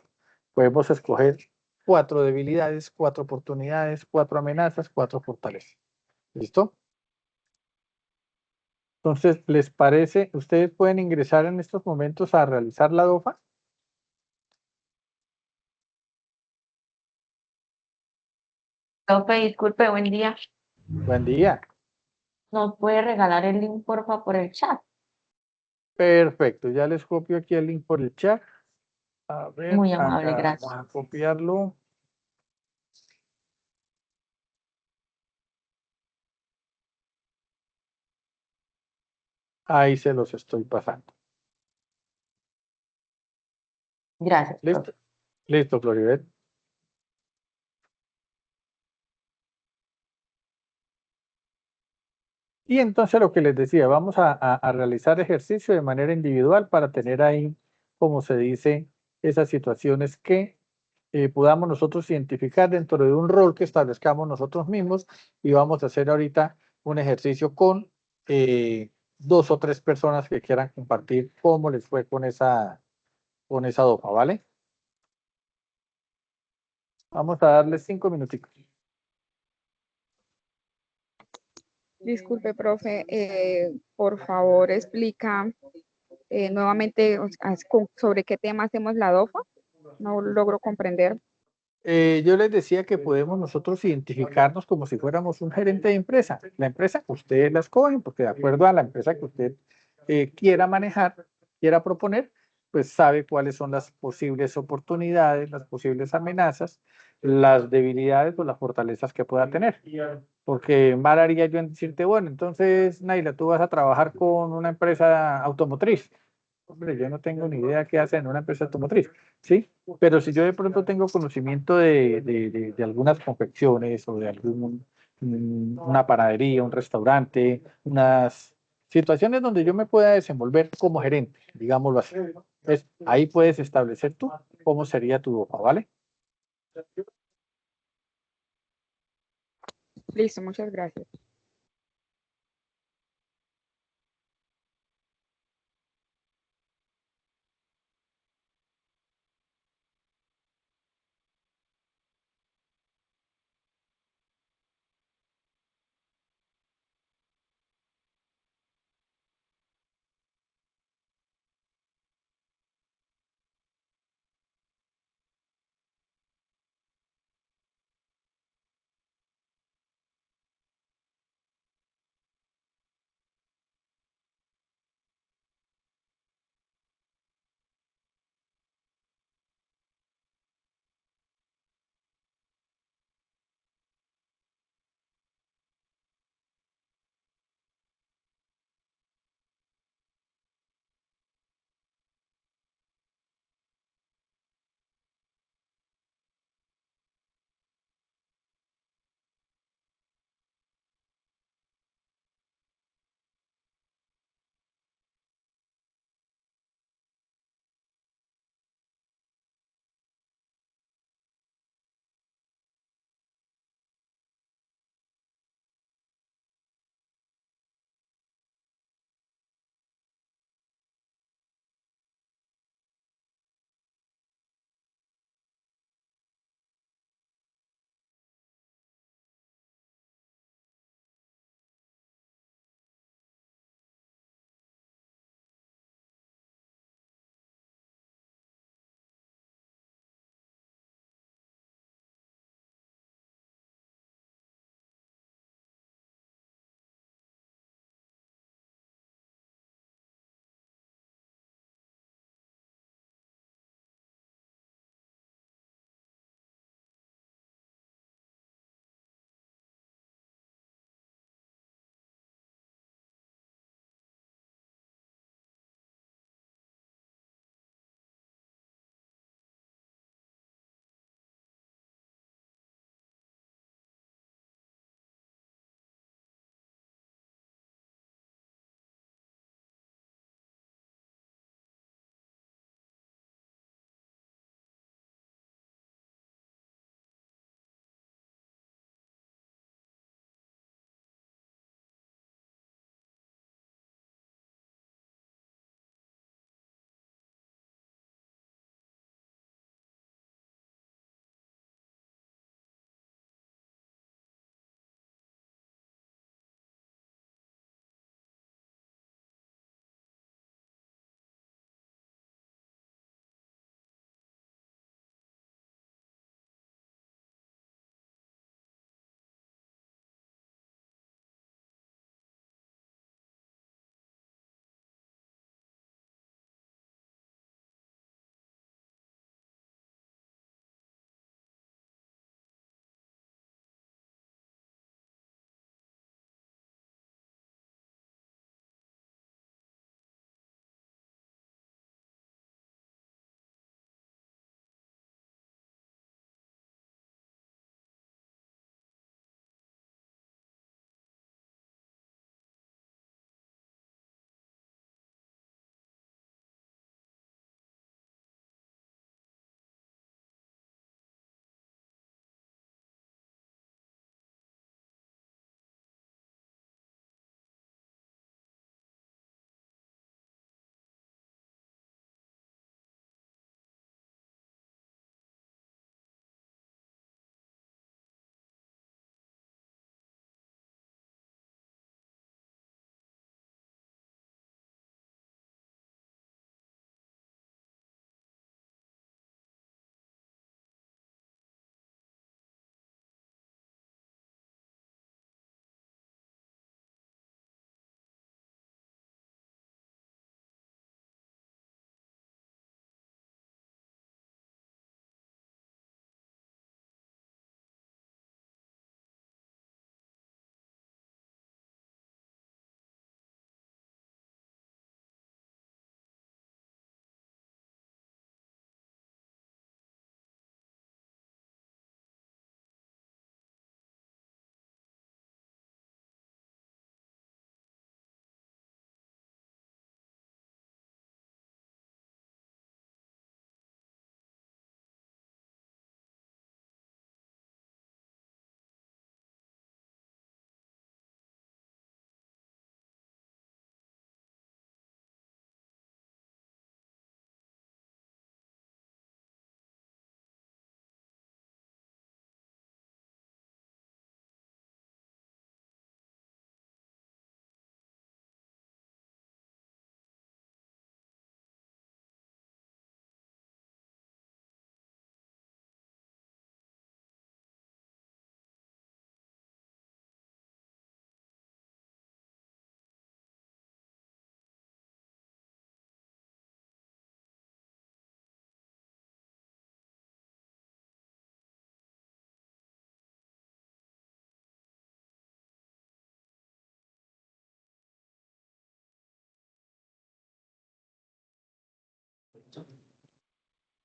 Podemos escoger 4 debilidades, 4 oportunidades, 4 amenazas, 4 fortalezas. ¿Listo? Entonces, ¿les parece? ¿Ustedes pueden ingresar en estos momentos a realizar la DOFA? Profe, disculpe, buen día. Buen día. ¿Nos puede regalar el link, porfa, por el chat? Perfecto, ya les copio aquí el link por el chat. A ver, Muy amable, acá vamos gracias. a copiarlo. Ahí se los estoy pasando. Gracias, profe. ¿Listo? Listo, Floribet. Y entonces lo que les decía, vamos a realizar ejercicio de manera individual para tener ahí, como se dice, esas situaciones que podamos nosotros identificar dentro de un rol que establezcamos nosotros mismos y vamos a hacer ahorita un ejercicio con 2 o 3 personas que quieran compartir cómo les fue con esa DOFA, ¿vale? Vamos a darle 5 minutitos. Disculpe, profe, por favor explica nuevamente sobre qué tema hacemos la DOFA. No logro comprender. Yo les decía que podemos nosotros identificarnos como si fuéramos un gerente de empresa. La empresa, ustedes la escogen porque de acuerdo a la empresa que usted quiera manejar, quiera proponer, pues sabe cuáles son las posibles oportunidades, las posibles amenazas, las debilidades o las fortalezas que pueda tener. Porque mal haría yo en decirte, bueno, entonces, Naila, tú vas a trabajar con una empresa automotriz. Hombre, yo no tengo ni idea qué hace en una empresa automotriz, ¿sí? Pero si yo de pronto tengo conocimiento de algunas confecciones o de una panadería, un restaurante, unas situaciones donde yo me pueda desenvolver como gerente, digámoslo así. Entonces, ahí puedes establecer tú cómo sería tu hoja, ¿vale? Listo, muchas gracias.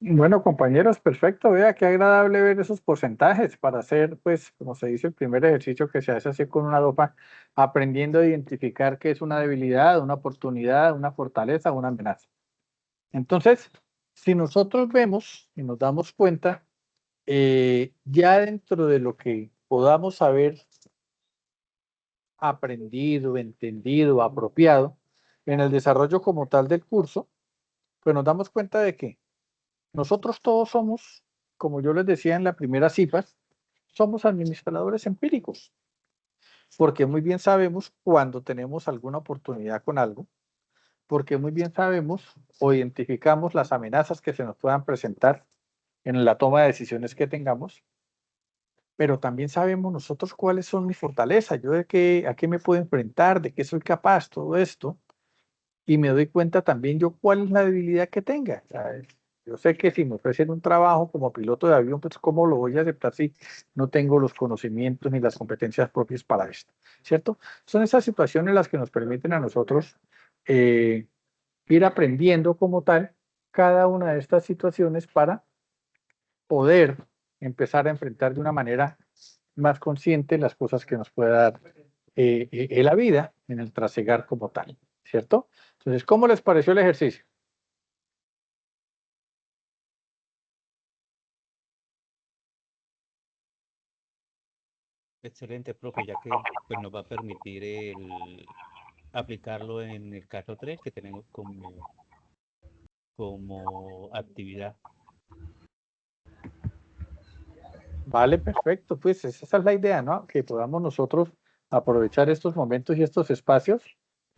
Bueno, compañeros, perfecto. Vea qué agradable ver esos porcentajes para hacer, pues, como se dice, el primer ejercicio que se hace así con una dopa, aprendiendo a identificar qué es una debilidad, una oportunidad, una fortaleza, una amenaza. Entonces, si nosotros vemos y nos damos cuenta, ya dentro de lo que podamos haber aprendido, entendido, apropiado en el desarrollo como tal del curso, pues nos damos cuenta de que nosotros todos somos, como yo les decía en la primera CIPAS, somos administradores empíricos, porque muy bien sabemos cuando tenemos alguna oportunidad con algo, porque muy bien sabemos o identificamos las amenazas que se nos puedan presentar en la toma de decisiones que tengamos, pero también sabemos nosotros cuáles son mis fortalezas, yo de qué, a qué me puedo enfrentar, de qué soy capaz, todo esto, y me doy cuenta también yo cuál es la debilidad que tenga. ¿Sabes? Yo sé que si me ofrecen un trabajo como piloto de avión, pues cómo lo voy a aceptar si no tengo los conocimientos ni las competencias propias para esto, ¿cierto? Son esas situaciones las que nos permiten a nosotros eh, ir aprendiendo como tal cada una de estas situaciones para poder empezar a enfrentar de una manera más consciente las cosas que nos pueda dar la vida en el trasegar como tal, ¿cierto? Entonces, ¿cómo les pareció el ejercicio? Excelente, profe, ya que pues, nos va a permitir aplicarlo en el caso 3 que tenemos como actividad. Vale, perfecto, pues esa es la idea, ¿no? Que podamos nosotros aprovechar estos momentos y estos espacios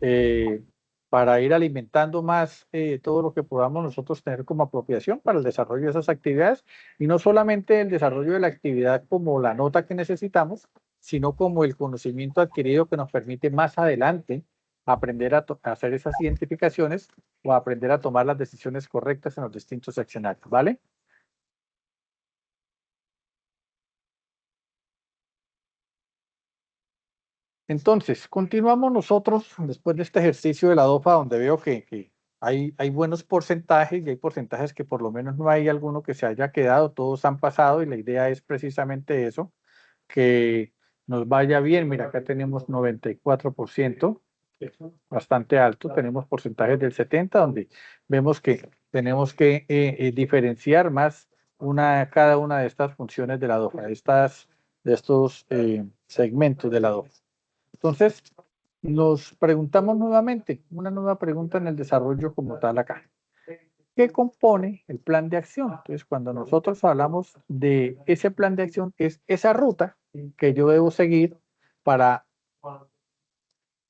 eh, para ir alimentando más todo lo que podamos nosotros tener como apropiación para el desarrollo de esas actividades y no solamente el desarrollo de la actividad como la nota que necesitamos, sino como el conocimiento adquirido que nos permite más adelante aprender a hacer esas identificaciones o aprender a tomar las decisiones correctas en los distintos escenarios, ¿vale? Entonces, continuamos nosotros después de este ejercicio de la DOPA, donde veo que hay buenos porcentajes y hay porcentajes que por lo menos no hay alguno que se haya quedado, todos han pasado y la idea es precisamente eso, que nos vaya bien. Mira, acá tenemos 94%, bastante alto, tenemos porcentajes del 70%, donde vemos que tenemos que diferenciar más cada una de estas funciones de la DOPA, de estos segmentos de la DOPA. Entonces, nos preguntamos nuevamente, una nueva pregunta en el desarrollo como tal acá. ¿Qué compone el plan de acción? Entonces, cuando nosotros hablamos de ese plan de acción, es esa ruta que yo debo seguir para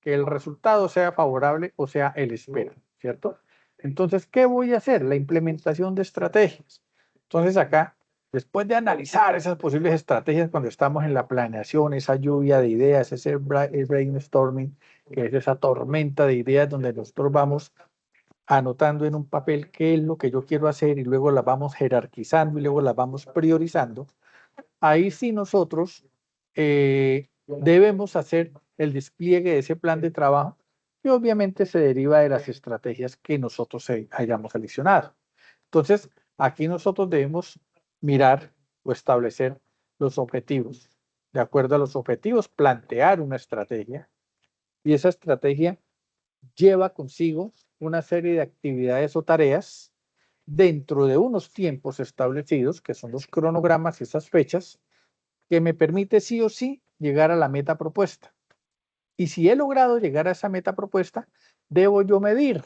que el resultado sea favorable o sea el espera, ¿cierto? Entonces, ¿qué voy a hacer? La implementación de estrategias. Entonces, acá, después de analizar esas posibles estrategias cuando estamos en la planeación, esa lluvia de ideas, ese brainstorming, que es esa tormenta de ideas donde nosotros vamos anotando en un papel qué es lo que yo quiero hacer y luego las vamos jerarquizando y luego las vamos priorizando, ahí sí nosotros debemos hacer el despliegue de ese plan de trabajo que obviamente se deriva de las estrategias que nosotros hayamos seleccionado. Entonces, aquí nosotros debemos mirar o establecer los objetivos. De acuerdo a los objetivos, plantear una estrategia y esa estrategia lleva consigo una serie de actividades o tareas dentro de unos tiempos establecidos, que son los cronogramas y esas fechas, que me permite sí o sí llegar a la meta propuesta. Y si he logrado llegar a esa meta propuesta, debo yo medir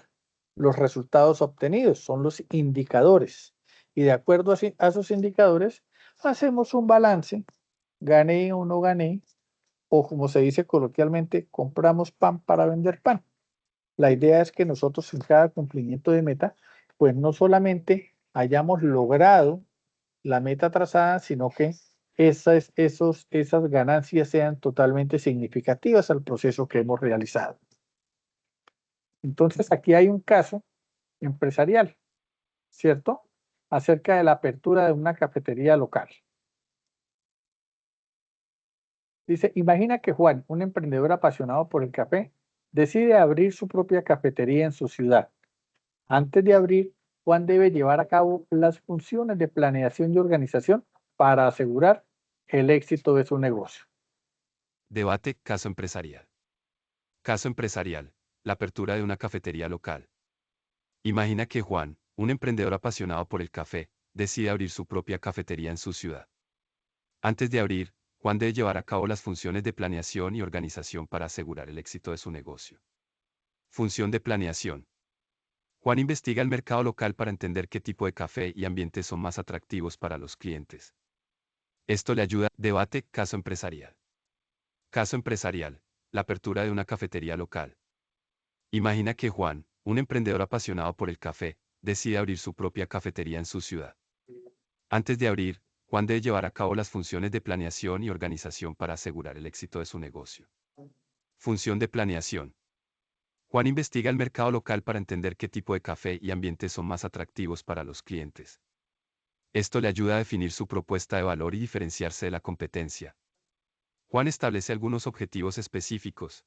los resultados obtenidos, son los indicadores. Y de acuerdo a esos indicadores, hacemos un balance, gané o no gané, o como se dice coloquialmente, compramos pan para vender pan. La idea es que nosotros en cada cumplimiento de meta, pues no solamente hayamos logrado la meta trazada, sino que esas ganancias sean totalmente significativas al proceso que hemos realizado. Entonces, aquí hay un caso empresarial, ¿cierto? Acerca de la apertura de una cafetería local. Dice, imagina que Juan, un emprendedor apasionado por el café, decide abrir su propia cafetería en su ciudad. Antes de abrir, Juan debe llevar a cabo las funciones de planeación y organización para asegurar el éxito de su negocio. Debate, caso empresarial. Caso empresarial, la apertura de una cafetería local. Imagina que Juan, un emprendedor apasionado por el café, decide abrir su propia cafetería en su ciudad. Antes de abrir, Juan debe llevar a cabo las funciones de planeación y organización para asegurar el éxito de su negocio. Función de planeación. Juan investiga el mercado local para entender qué tipo de café y ambientes son más atractivos para los clientes. Esto le ayuda. Debate, caso empresarial. Caso empresarial, la apertura de una cafetería local. Imagina que Juan, un emprendedor apasionado por el café, decide abrir su propia cafetería en su ciudad. Antes de abrir, Juan debe llevar a cabo las funciones de planeación y organización para asegurar el éxito de su negocio. Función de planeación. Juan investiga el mercado local para entender qué tipo de café y ambientes son más atractivos para los clientes. Esto le ayuda a definir su propuesta de valor y diferenciarse de la competencia. Juan establece algunos objetivos específicos.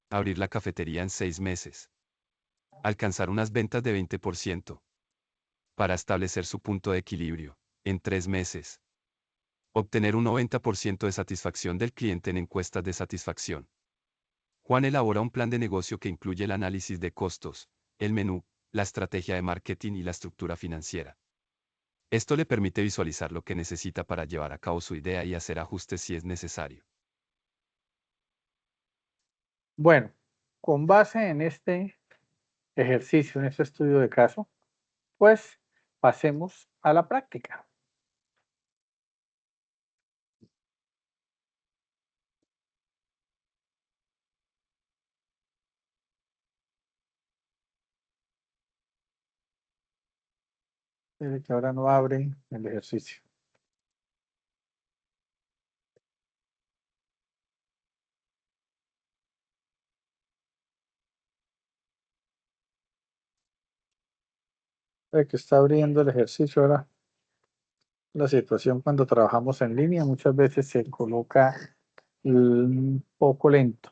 Abrir la cafetería en 6 meses. Alcanzar unas ventas de 20%. Para establecer su punto de equilibrio, en 3 meses. Obtener un 90% de satisfacción del cliente en encuestas de satisfacción. Juan elabora un plan de negocio que incluye el análisis de costos, el menú, la estrategia de marketing y la estructura financiera. Esto le permite visualizar lo que necesita para llevar a cabo su idea y hacer ajustes si es necesario. Bueno, con base en este ejercicio, en este estudio de caso, pues pasemos a la práctica. Desde que ahora no abre el ejercicio. Desde que está abriendo el ejercicio ahora, la situación cuando trabajamos en línea muchas veces se coloca un poco lento.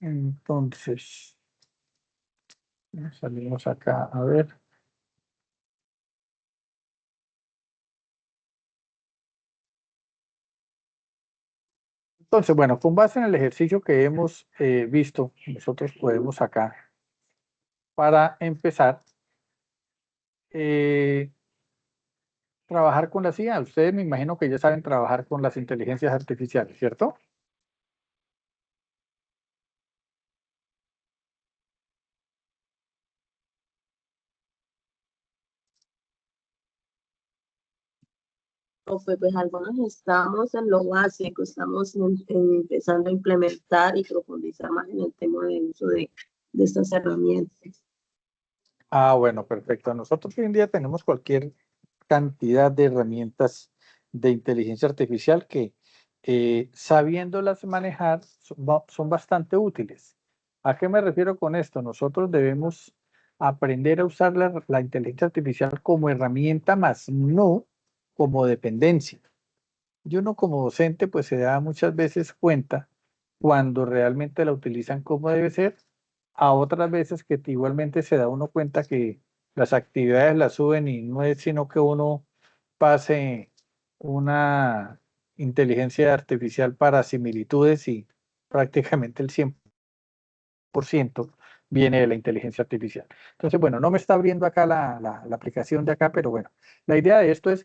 Entonces, salimos acá a ver. Entonces, bueno, con base en el ejercicio que hemos visto, nosotros podemos acá, para empezar, trabajar con la IA. Ustedes me imagino que ya saben trabajar con las inteligencias artificiales, ¿cierto? Pues algunos estamos en lo básico, estamos empezando a implementar y profundizar más en el tema de uso de estas herramientas. Ah, bueno, perfecto. Nosotros hoy en día tenemos cualquier cantidad de herramientas de inteligencia artificial que, sabiéndolas manejar, son bastante útiles. ¿A qué me refiero con esto? Nosotros debemos aprender a usar la inteligencia artificial como herramienta, más no como dependencia. Y uno como docente, pues se da muchas veces cuenta cuando realmente la utilizan como debe ser, a otras veces que igualmente se da uno cuenta que las actividades las suben y no es sino que uno pase una inteligencia artificial para similitudes y prácticamente el 100% viene de la inteligencia artificial. Entonces, bueno, no me está abriendo acá la aplicación de acá, pero bueno, la idea de esto es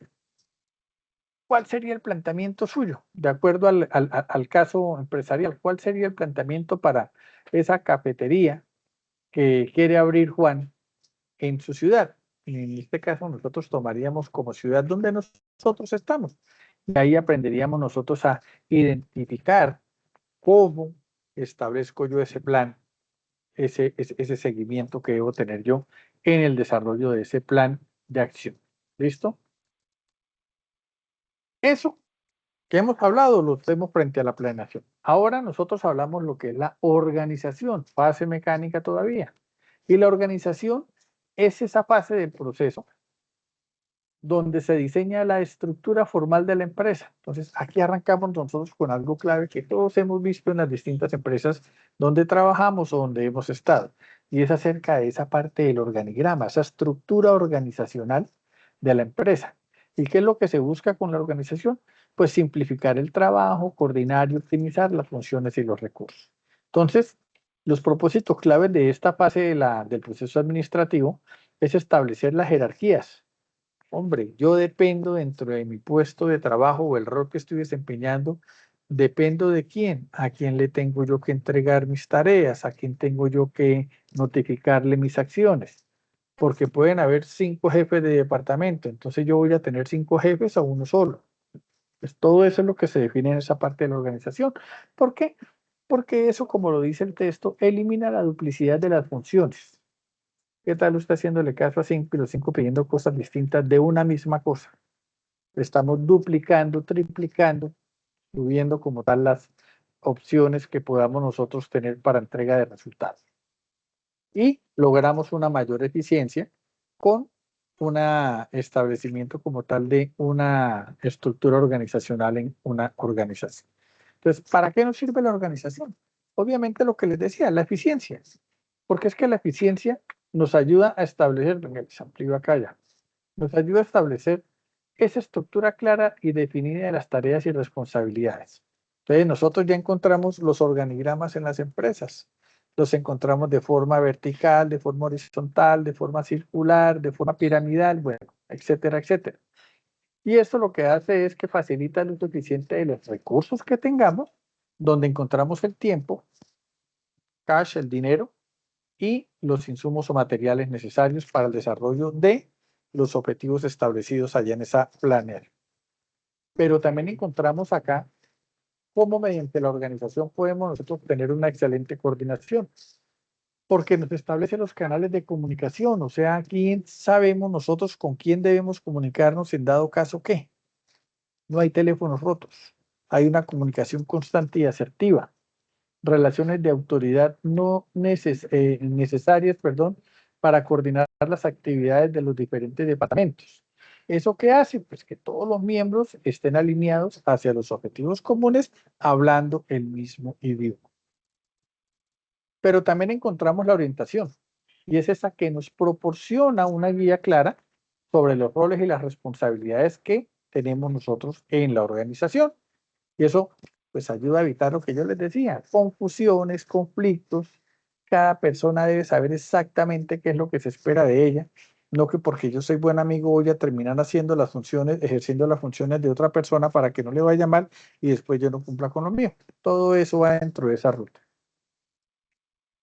¿cuál sería el planteamiento suyo? De acuerdo al caso empresarial, ¿cuál sería el planteamiento para esa cafetería que quiere abrir Juan en su ciudad? En este caso, nosotros tomaríamos como ciudad donde nosotros estamos. Y ahí aprenderíamos nosotros a identificar cómo establezco yo ese plan, ese seguimiento que debo tener yo en el desarrollo de ese plan de acción. ¿Listo? Eso que hemos hablado lo tenemos frente a la planeación. Ahora nosotros hablamos lo que es la organización, fase mecánica todavía. Y la organización es esa fase del proceso donde se diseña la estructura formal de la empresa. Entonces, aquí arrancamos nosotros con algo clave que todos hemos visto en las distintas empresas donde trabajamos o donde hemos estado, y es acerca de esa parte del organigrama, esa estructura organizacional de la empresa. ¿Y qué es lo que se busca con la organización? Pues simplificar el trabajo, coordinar y optimizar las funciones y los recursos. Entonces, los propósitos claves de esta fase del proceso administrativo es establecer las jerarquías. Hombre, yo dependo dentro de mi puesto de trabajo o el rol que estoy desempeñando, dependo de quién, a quién le tengo yo que entregar mis tareas, a quién tengo yo que notificarle mis acciones, porque pueden haber 5 jefes de departamento, entonces yo voy a tener 5 jefes o uno solo. Pues todo eso es lo que se define en esa parte de la organización. ¿Por qué? Porque eso, como lo dice el texto, elimina la duplicidad de las funciones. ¿Qué tal usted haciéndole caso a 5 y los 5 pidiendo cosas distintas de una misma cosa? Estamos duplicando, triplicando, subiendo como tal las opciones que podamos nosotros tener para entrega de resultados. Y logramos una mayor eficiencia con un establecimiento como tal de una estructura organizacional en una organización. Entonces, ¿para qué nos sirve la organización? Obviamente lo que les decía, la eficiencia. Porque es que la eficiencia nos ayuda a establecer, venga, les amplío acá ya, nos ayuda a establecer esa estructura clara y definida de las tareas y responsabilidades. Entonces, nosotros ya encontramos los organigramas en las empresas. Los encontramos de forma vertical, de forma horizontal, de forma circular, de forma piramidal, bueno, etcétera, etcétera. Y esto lo que hace es que facilita el uso eficiente de los recursos que tengamos, donde encontramos el tiempo, cash, el dinero, y los insumos o materiales necesarios para el desarrollo de los objetivos establecidos allá en esa planeación. Pero también encontramos acá cómo mediante la organización podemos nosotros tener una excelente coordinación, porque nos establece los canales de comunicación, o sea, quién sabemos nosotros con quién debemos comunicarnos en dado caso que no hay teléfonos rotos, hay una comunicación constante y asertiva, relaciones de autoridad no necesarias, perdón, para coordinar las actividades de los diferentes departamentos. ¿Eso qué hace? Pues que todos los miembros estén alineados hacia los objetivos comunes, hablando el mismo idioma. Pero también encontramos la orientación, y es esa que nos proporciona una guía clara sobre los roles y las responsabilidades que tenemos nosotros en la organización. Y eso pues ayuda a evitar lo que yo les decía, confusiones, conflictos. Cada persona debe saber exactamente qué es lo que se espera de ella, no que porque yo soy buen amigo voy a terminar haciendo las funciones, ejerciendo las funciones de otra persona para que no le vaya mal y después yo no cumpla con lo mío. Todo eso va dentro de esa ruta.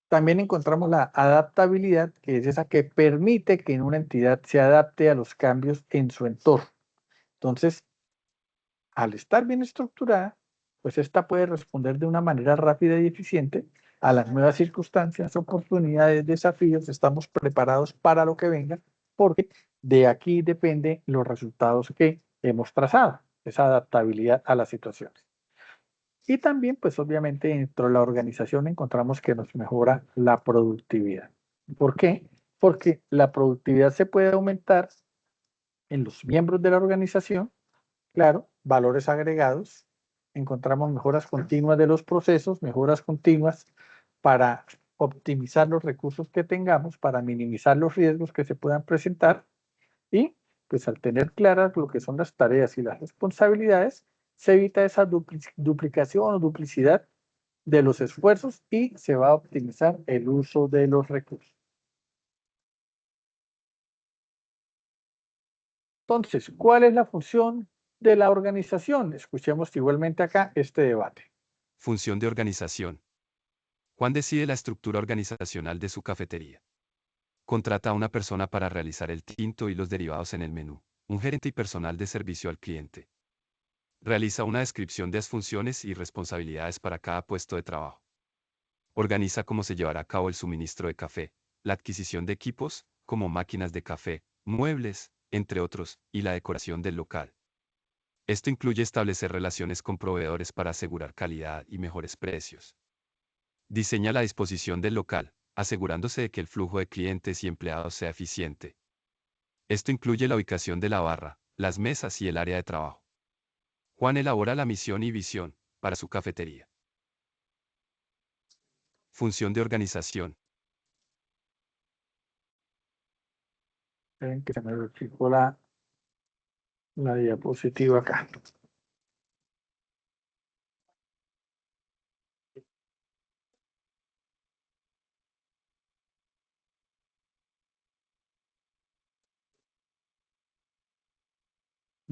También encontramos la adaptabilidad, que es esa que permite que una entidad se adapte a los cambios en su entorno. Entonces, al estar bien estructurada, pues esta puede responder de una manera rápida y eficiente a las nuevas circunstancias, oportunidades, desafíos. Estamos preparados para lo que venga, porque de aquí dependen los resultados que hemos trazado, esa adaptabilidad a las situaciones. Y también, pues obviamente, dentro de la organización encontramos que nos mejora la productividad. ¿Por qué? Porque la productividad se puede aumentar en los miembros de la organización. Claro, valores agregados, encontramos mejoras continuas de los procesos, mejoras continuas para optimizar los recursos que tengamos, para minimizar los riesgos que se puedan presentar y pues al tener claras lo que son las tareas y las responsabilidades, se evita esa duplicación o duplicidad de los esfuerzos y se va a optimizar el uso de los recursos. Entonces, ¿cuál es la función de la organización? Escuchemos igualmente acá este debate. Función de organización. Juan decide la estructura organizacional de su cafetería. Contrata a una persona para realizar el tinto y los derivados en el menú, un gerente y personal de servicio al cliente. Realiza una descripción de las funciones y responsabilidades para cada puesto de trabajo. Organiza cómo se llevará a cabo el suministro de café, la adquisición de equipos, como máquinas de café, muebles, entre otros, y la decoración del local. Esto incluye establecer relaciones con proveedores para asegurar calidad y mejores precios. Diseña la disposición del local, asegurándose de que el flujo de clientes y empleados sea eficiente. Esto incluye la ubicación de la barra, las mesas y el área de trabajo. Juan elabora la misión y visión para su cafetería. Función de organización. Ven que se me replicó la diapositiva acá.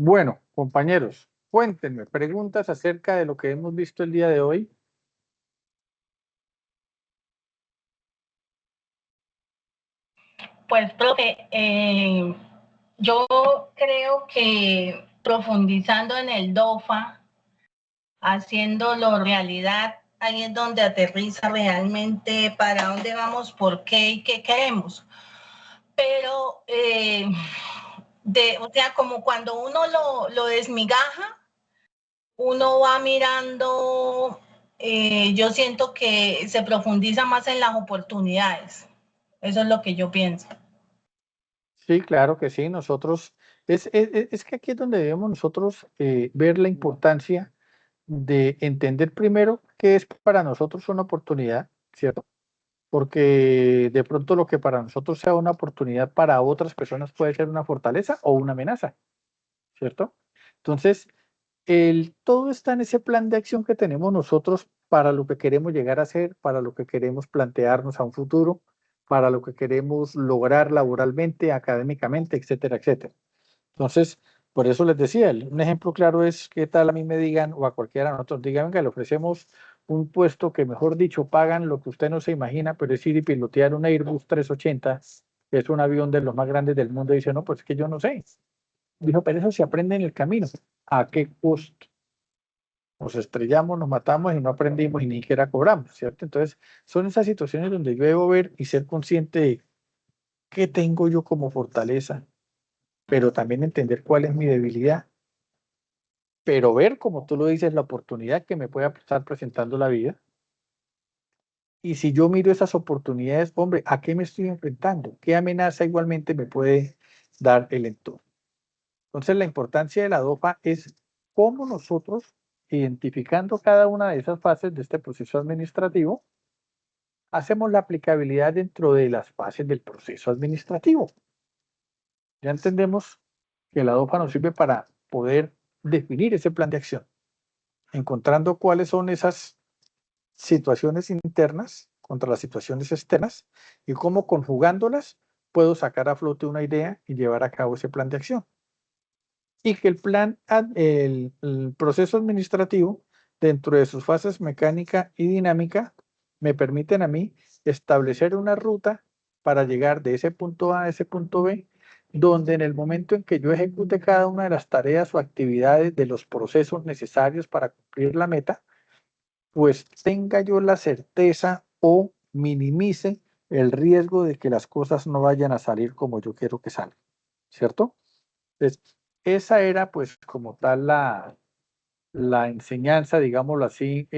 Bueno, compañeros, cuéntenme preguntas acerca de lo que hemos visto el día de hoy. Pues, profe, yo creo que profundizando en el DOFA, haciéndolo realidad, ahí es donde aterriza realmente para dónde vamos, por qué y qué queremos. Pero, o sea, como cuando uno lo desmigaja, uno va mirando, yo siento que se profundiza más en las oportunidades. Eso es lo que yo pienso. Sí, claro que sí. Nosotros, es que aquí es donde debemos nosotros ver la importancia de entender primero qué es para nosotros una oportunidad, ¿cierto? Porque de pronto lo que para nosotros sea una oportunidad para otras personas puede ser una fortaleza o una amenaza, ¿cierto? Entonces, todo está en ese plan de acción que tenemos nosotros para lo que queremos llegar a ser, para lo que queremos plantearnos a un futuro, para lo que queremos lograr laboralmente, académicamente, etcétera, etcétera. Entonces, por eso les decía, un ejemplo claro es qué tal a mí me digan o a cualquiera de nosotros digan, venga, le ofrecemos un puesto que, mejor dicho, pagan lo que usted no se imagina, pero es ir y pilotear un Airbus 380, que es un avión de los más grandes del mundo, y dice, no, pues es que yo no sé. Dijo, pero eso se aprende en el camino. ¿A qué costo? Nos estrellamos, nos matamos y no aprendimos y ni siquiera cobramos, ¿cierto? Entonces, son esas situaciones donde yo debo ver y ser consciente de qué tengo yo como fortaleza, pero también entender cuál es mi debilidad, pero ver, como tú lo dices, la oportunidad que me puede estar presentando la vida. Y si yo miro esas oportunidades, hombre, ¿a qué me estoy enfrentando? ¿Qué amenaza igualmente me puede dar el entorno? Entonces, la importancia de la DOFA es cómo nosotros, identificando cada una de esas fases de este proceso administrativo, hacemos la aplicabilidad dentro de las fases del proceso administrativo. Ya entendemos que la DOFA nos sirve para poder definir ese plan de acción, encontrando cuáles son esas situaciones internas contra las situaciones externas y cómo conjugándolas puedo sacar a flote una idea y llevar a cabo ese plan de acción. Y que el proceso administrativo, dentro de sus fases mecánica y dinámica, me permiten a mí establecer una ruta para llegar de ese punto A a ese punto B, donde en el momento en que yo ejecute cada una de las tareas o actividades de los procesos necesarios para cumplir la meta, pues tenga yo la certeza o minimice el riesgo de que las cosas no vayan a salir como yo quiero que salgan, ¿cierto? Entonces, esa era pues como tal la enseñanza, digámoslo así,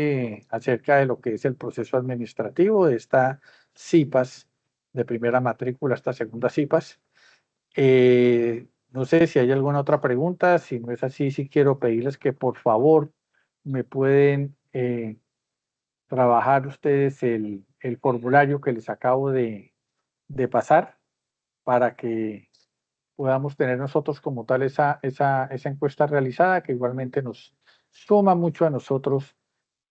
acerca de lo que es el proceso administrativo de esta CIPAS, de primera matrícula hasta segunda CIPAS. No sé si hay alguna otra pregunta, si no es así, sí quiero pedirles que por favor me pueden trabajar ustedes el formulario que les acabo de pasar para que podamos tener nosotros como tal esa encuesta realizada, que igualmente nos suma mucho a nosotros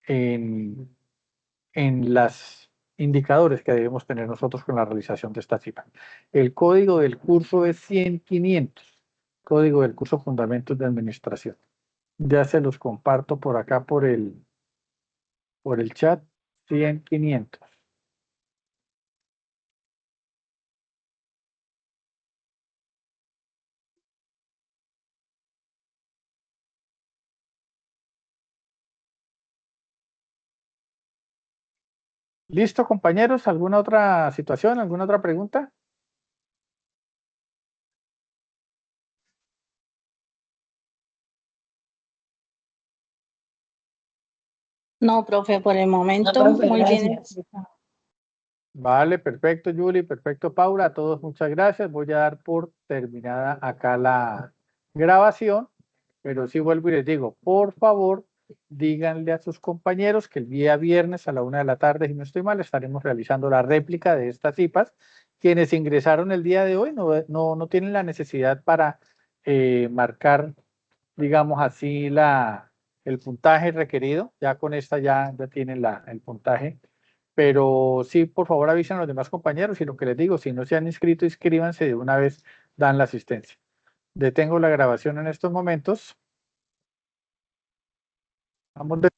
en los indicadores que debemos tener nosotros con la realización de esta cita. El código del curso es 100-500, código del curso Fundamentos de Administración. Ya se los comparto por acá por el chat, 100-500. ¿Listo, compañeros? ¿Alguna otra situación? ¿Alguna otra pregunta? No, profe, por el momento profe, muy bien gracias. explicado. Vale, perfecto, Julie, perfecto, Paula. A todos muchas gracias. Voy a dar por terminada acá la grabación, pero sí vuelvo y les digo, por favor, díganle a sus compañeros que el día viernes a la 1 de la tarde, si no estoy mal, estaremos realizando la réplica de estas IPAs. Quienes ingresaron el día de hoy no tienen la necesidad para marcar, digamos así, el puntaje requerido. Ya con esta ya tienen el puntaje. Pero sí, por favor, avisen a los demás compañeros y lo que les digo, si no se han inscrito, inscríbanse de una vez, dan la asistencia. Detengo la grabación en estos momentos. Vamos de